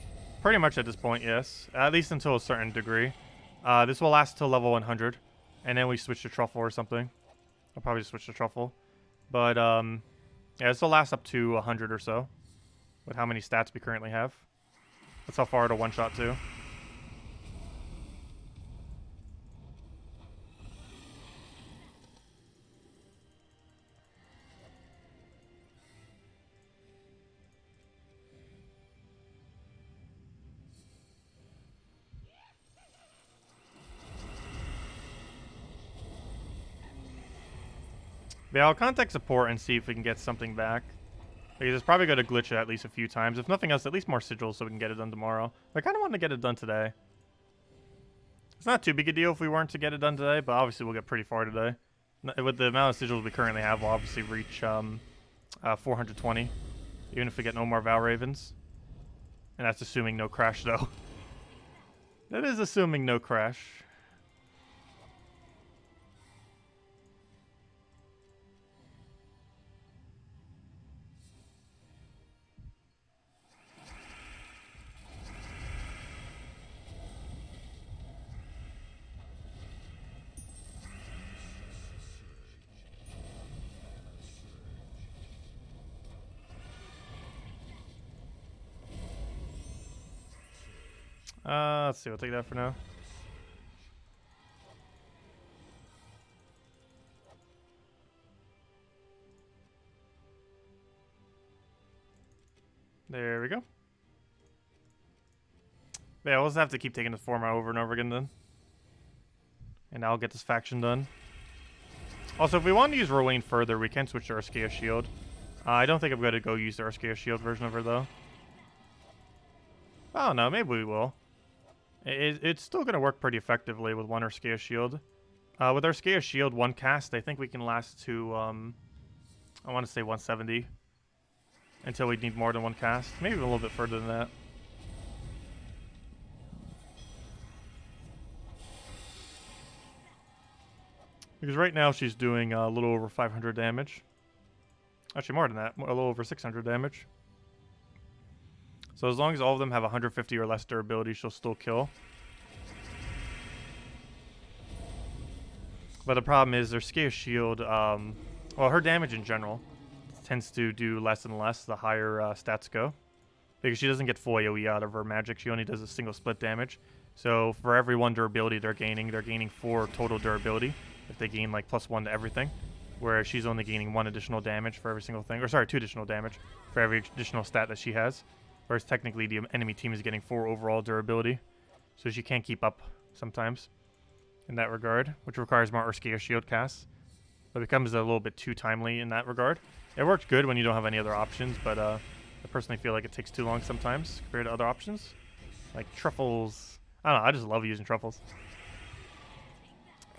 Pretty much at this point, yes. At least until a certain degree. This will last till level 100. And then we switch to truffle or something. I'll probably just switch to truffle. But, yeah, this will last up to 100 or so. With how many stats we currently have. That's how far it'll one-shot to. Yeah, I'll contact support and see if we can get something back. Because it's probably going to glitch it at least a few times. If nothing else, at least more sigils so we can get it done tomorrow. I kind of want to get it done today. It's not too big a deal if we weren't to get it done today, but obviously we'll get pretty far today. With the amount of sigils we currently have, we'll obviously reach 420. Even if we get no more Val Ravens. And that's assuming no crash, though. That is assuming no crash. Let's see, we'll take that for now. There we go. Yeah, we'll just have to keep taking this format over and over again then. And I'll get this faction done. Also, if we want to use Rowan further, we can switch to Urskea Shield. I don't think I'm going to go use the Urskea Shield version of her, though. I don't know, maybe we will. It's still going to work pretty effectively with one Urskea Shield. With Urskea Shield, one cast, I think we can last to, I want to say 170. Until we need more than one cast. Maybe a little bit further than that. Because right now she's doing a little over 500 damage. Actually, more than that. A little over 600 damage. So as long as all of them have 150 or less durability, she'll still kill. But the problem is their Urskea Shield, well, her damage in general tends to do less and less the higher stats go. Because she doesn't get full AoE out of her magic. She only does a single split damage. So for every 1 durability they're gaining 4 total durability. If they gain like +1 to everything. Whereas she's only gaining 1 additional damage for every single thing. Or sorry, 2 additional damage for every additional stat that she has. Whereas technically the enemy team is getting 4 overall durability. So she can't keep up sometimes in that regard. Which requires more Urskea Shield casts. But it becomes a little bit too timely in that regard. It works good when you don't have any other options. But I personally feel like it takes too long sometimes compared to other options. Like truffles. I don't know, I just love using truffles.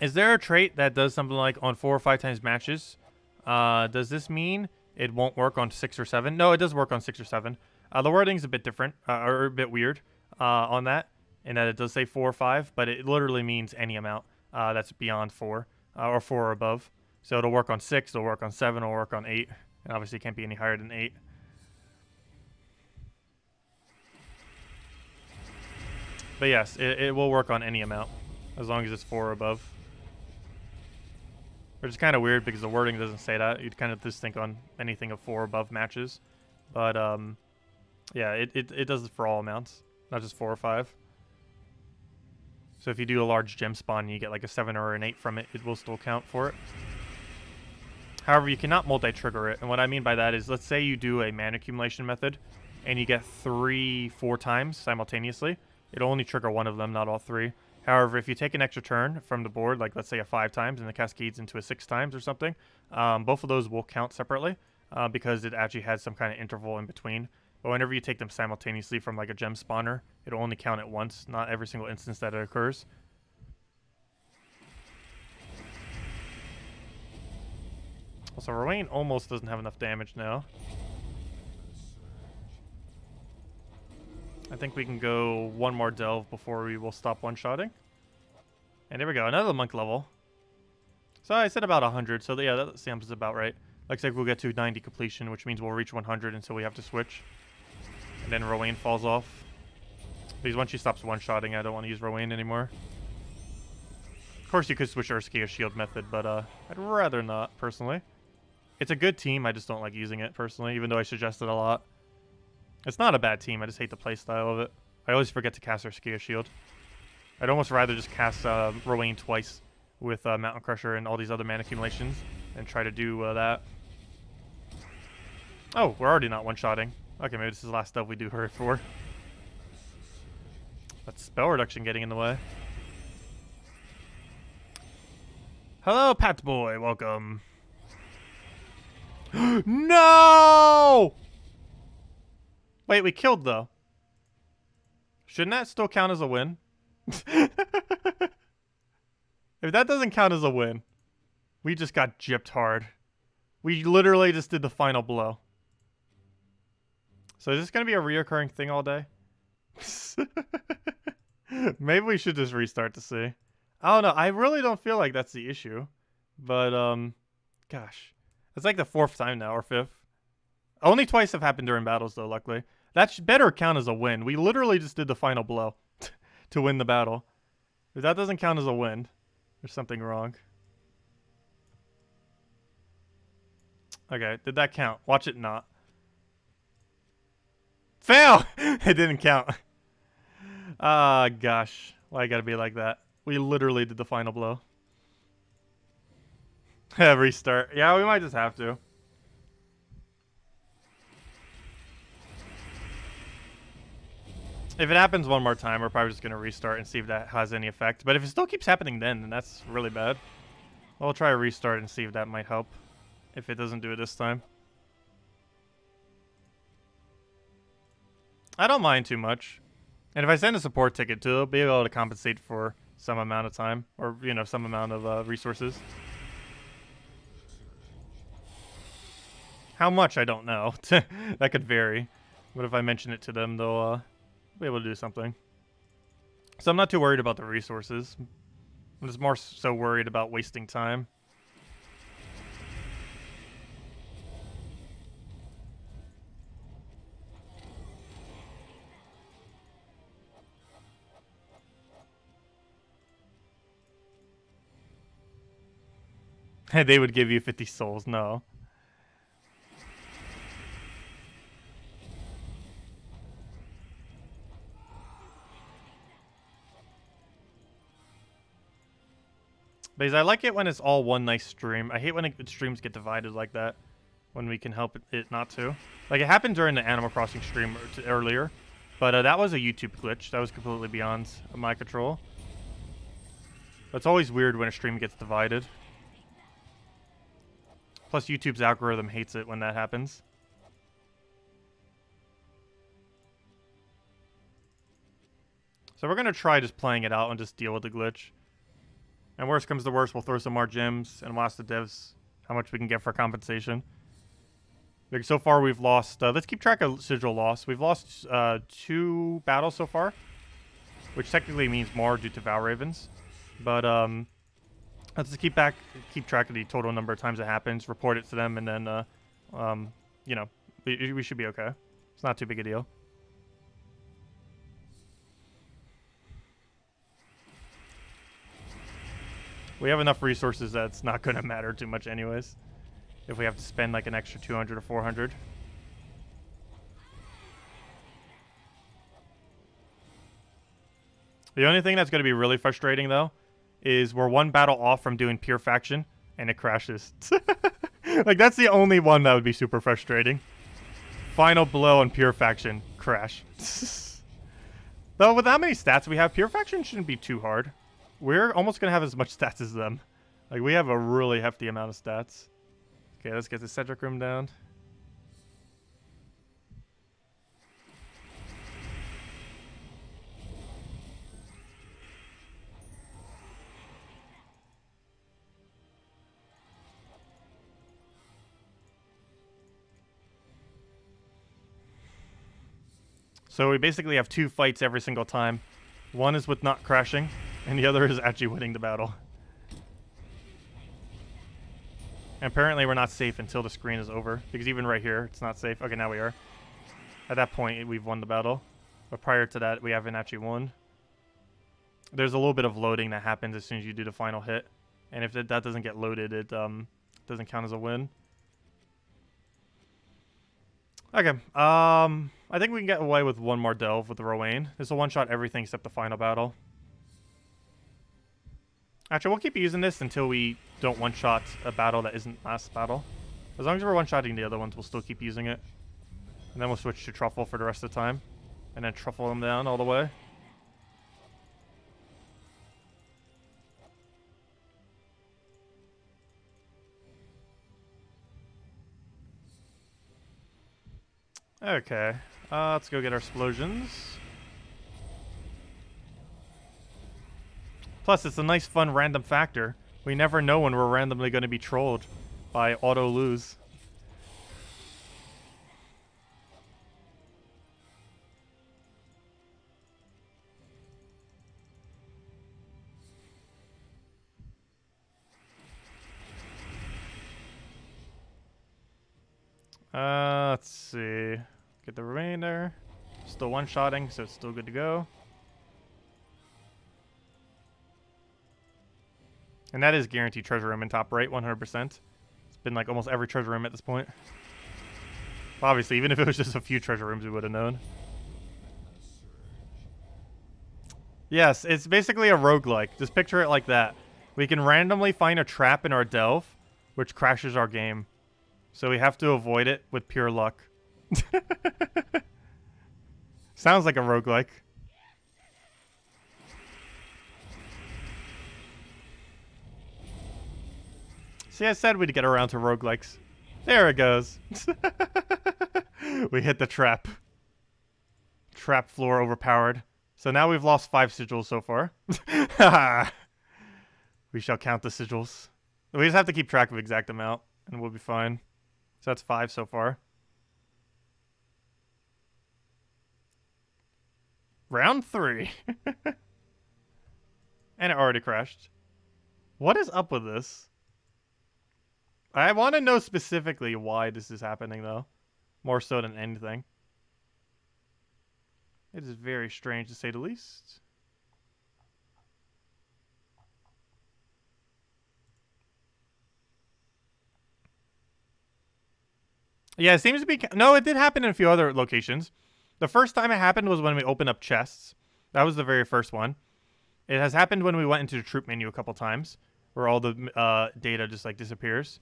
Is there a trait that does something like on 4 or 5 times matches? Does this mean it won't work on 6 or 7? No, it does work on 6 or 7. The wording's a bit different, or a bit weird on that, in that it does say 4 or 5, but it literally means any amount that's beyond 4, or 4 or above. So it'll work on 6, it'll work on 7, it'll work on 8, and obviously it can't be any higher than 8. But yes, it will work on any amount, as long as it's 4 or above. Which is kind of weird because the wording doesn't say that. You'd kind of just think on anything of 4 above matches. But, yeah, it does it for all amounts, not just 4 or 5. So if you do a large gem spawn and you get like a 7 or an 8 from it, it will still count for it. However, you cannot multi-trigger it. And what I mean by that is, let's say you do a mana accumulation method and you get 3-4 times simultaneously. It'll only trigger one of them, not all 3. However, if you take an extra turn from the board, like let's say a 5 times and it cascades into a 6 times or something, both of those will count separately because it actually has some kind of interval in between. But whenever you take them simultaneously from like a gem spawner, it'll only count it once, not every single instance that it occurs. Also, Rowan almost doesn't have enough damage now. I think we can go one more delve before we will stop one-shotting. And there we go, another monk level. So I said about 100, so yeah, that seems about right. Looks like we'll get to 90 completion, which means we'll reach 100 until we have to switch. And then Rowan falls off. Because once she stops one-shotting, I don't want to use Rowan anymore. Of course, you could switch Urski's shield method, but I'd rather not, personally. It's a good team, I just don't like using it, personally, even though I suggest it a lot. It's not a bad team, I just hate the playstyle of it. I always forget to cast Urski's shield. I'd almost rather just cast Rowan twice with Mountain Crusher and all these other mana accumulations and try to do that. Oh, we're already not one-shotting. Okay, maybe this is the last stuff we do her for. That's spell reduction getting in the way. Hello, Pat Boy. Welcome. No! Wait, we killed, though. Shouldn't that still count as a win? If that doesn't count as a win, we just got gypped hard. We literally just did the final blow. So is this going to be a reoccurring thing all day? Maybe we should just restart to see. I don't know. I really don't feel like that's the issue. But, gosh. It's like the 4th time now, or 5th. Only twice have happened during battles, though, luckily. That should better count as a win. We literally just did the final blow to win the battle. If that doesn't count as a win, there's something wrong. Okay, did that count? Watch it not. Fail! It didn't count. Ah, gosh. Why I gotta be like that? We literally did the final blow. Restart. Yeah, we might just have to. If it happens one more time, we're probably just going to restart and see if that has any effect. But if it still keeps happening then that's really bad. We'll try a restart and see if that might help. If it doesn't do it this time. I don't mind too much. And if I send a support ticket too, I'll be able to compensate for some amount of time. Or, you know, some amount of resources. How much, I don't know. That could vary. But if I mention it to them, they'll be able to do something. So I'm not too worried about the resources. I'm just more so worried about wasting time. They would give you 50 souls. No. Because I like it when it's all one nice stream. I hate when streams get divided like that. When we can help it not to. Like, it happened during the Animal Crossing stream earlier. But that was a YouTube glitch. That was completely beyond my control. It's always weird when a stream gets divided. Plus, YouTube's algorithm hates it when that happens. So we're going to try just playing it out and just deal with the glitch. And worst comes to worst, we'll throw some more gems and we'll ask the devs how much we can get for compensation. Like, so far we've lost... let's keep track of sigil loss. We've lost 2 battles so far. Which technically means more due to Val Ravens. But let's just keep track of the total number of times it happens, report it to them, and then, you know, we should be okay. It's not too big a deal. We have enough resources that it's not going to matter too much anyways. If we have to spend like an extra 200 or 400. The only thing that's going to be really frustrating though is we're one battle off from doing pure faction and it crashes. Like that's the only one that would be super frustrating. Final blow on pure faction, crash. Though with how many stats we have, pure faction shouldn't be too hard. We're almost going to have as much stats as them. Like we have a really hefty amount of stats. Okay, let's get the Cedric room down. So we basically have 2 fights every single time. One is with not crashing, and the other is actually winning the battle. And apparently we're not safe until the screen is over, because even right here, it's not safe. Okay, now we are. At that point, we've won the battle. But prior to that, we haven't actually won. There's a little bit of loading that happens as soon as you do the final hit. And if that doesn't get loaded, it doesn't count as a win. Okay, I think we can get away with one more delve with the Rowan. This will one-shot everything except the final battle. Actually, we'll keep using this until we don't one-shot a battle that isn't last battle. As long as we're one-shotting the other ones, we'll still keep using it. And then we'll switch to Truffle for the rest of the time. And then Truffle them down all the way. Okay, let's go get our explosions. Plus, it's a nice, fun, random factor. We never know when we're randomly going to be trolled by auto-lose. Let's see. Get the remainder. Still one-shotting, so it's still good to go. And that is guaranteed treasure room in top right, 100%. It's been like almost every treasure room at this point. Obviously, even if it was just a few treasure rooms, we would have known. Yes, it's basically a roguelike. Just picture it like that. We can randomly find a trap in our delve, which crashes our game. So we have to avoid it with pure luck. Sounds like a roguelike. See, I said we'd get around to roguelikes. There it goes. We hit the trap. Trap floor overpowered. So now we've lost 5 sigils so far. We shall count the sigils. We just have to keep track of exact amount, and we'll be fine. So that's 5 so far. Round 3. And it already crashed. What is up with this? I want to know specifically why this is happening, though. More so than anything. It is very strange, to say the least. Yeah, it seems to be... No, it did happen in a few other locations. The first time it happened was when we opened up chests. That was the very first one. It has happened when we went into the troop menu a couple times, where all the data just like disappears.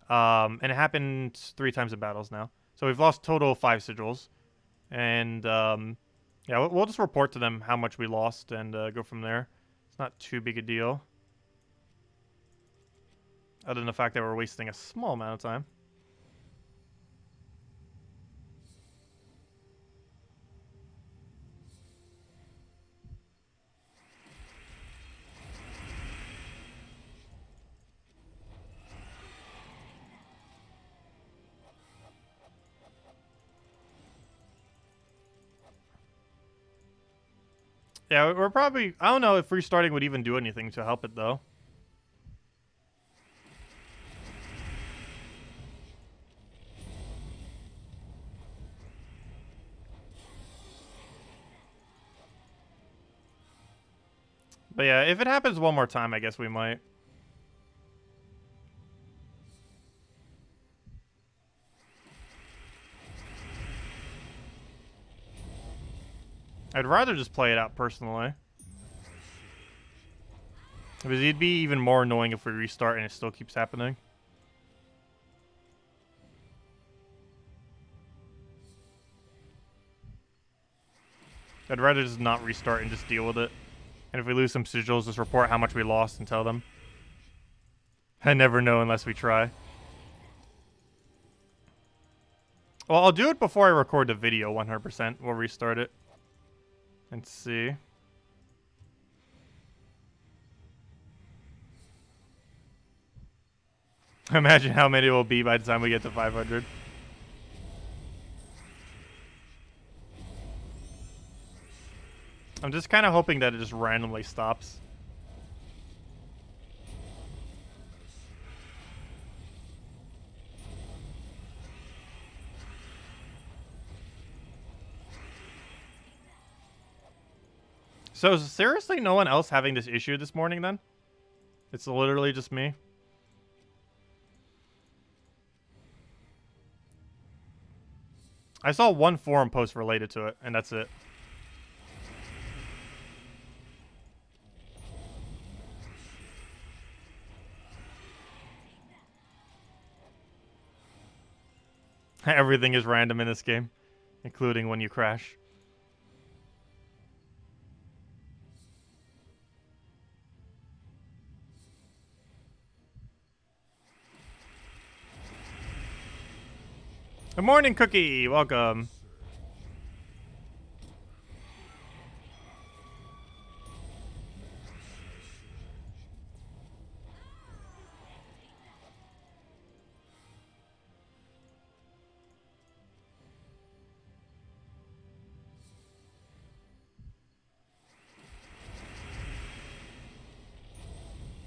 And it happened 3 times in battles now. So we've lost total 5 sigils. And yeah, we'll just report to them how much we lost and go from there. It's not too big a deal. Other than the fact that we're wasting a small amount of time. Yeah, we're probably... I don't know if restarting would even do anything to help it, though. But yeah, if it happens one more time, I guess we might. I'd rather just play it out personally. Because it'd be even more annoying if we restart and it still keeps happening. I'd rather just not restart and just deal with it. And if we lose some sigils, just report how much we lost and tell them. I never know unless we try. Well, I'll do it before I record the video 100%. We'll restart it. And see. Imagine how many it will be by the time we get to 500. I'm just kind of hoping that it just randomly stops. So is seriously no one else having this issue this morning then? It's literally just me. I saw one forum post related to it, and that's it. Everything is random in this game, including when you crash. Good morning, Cookie. Welcome.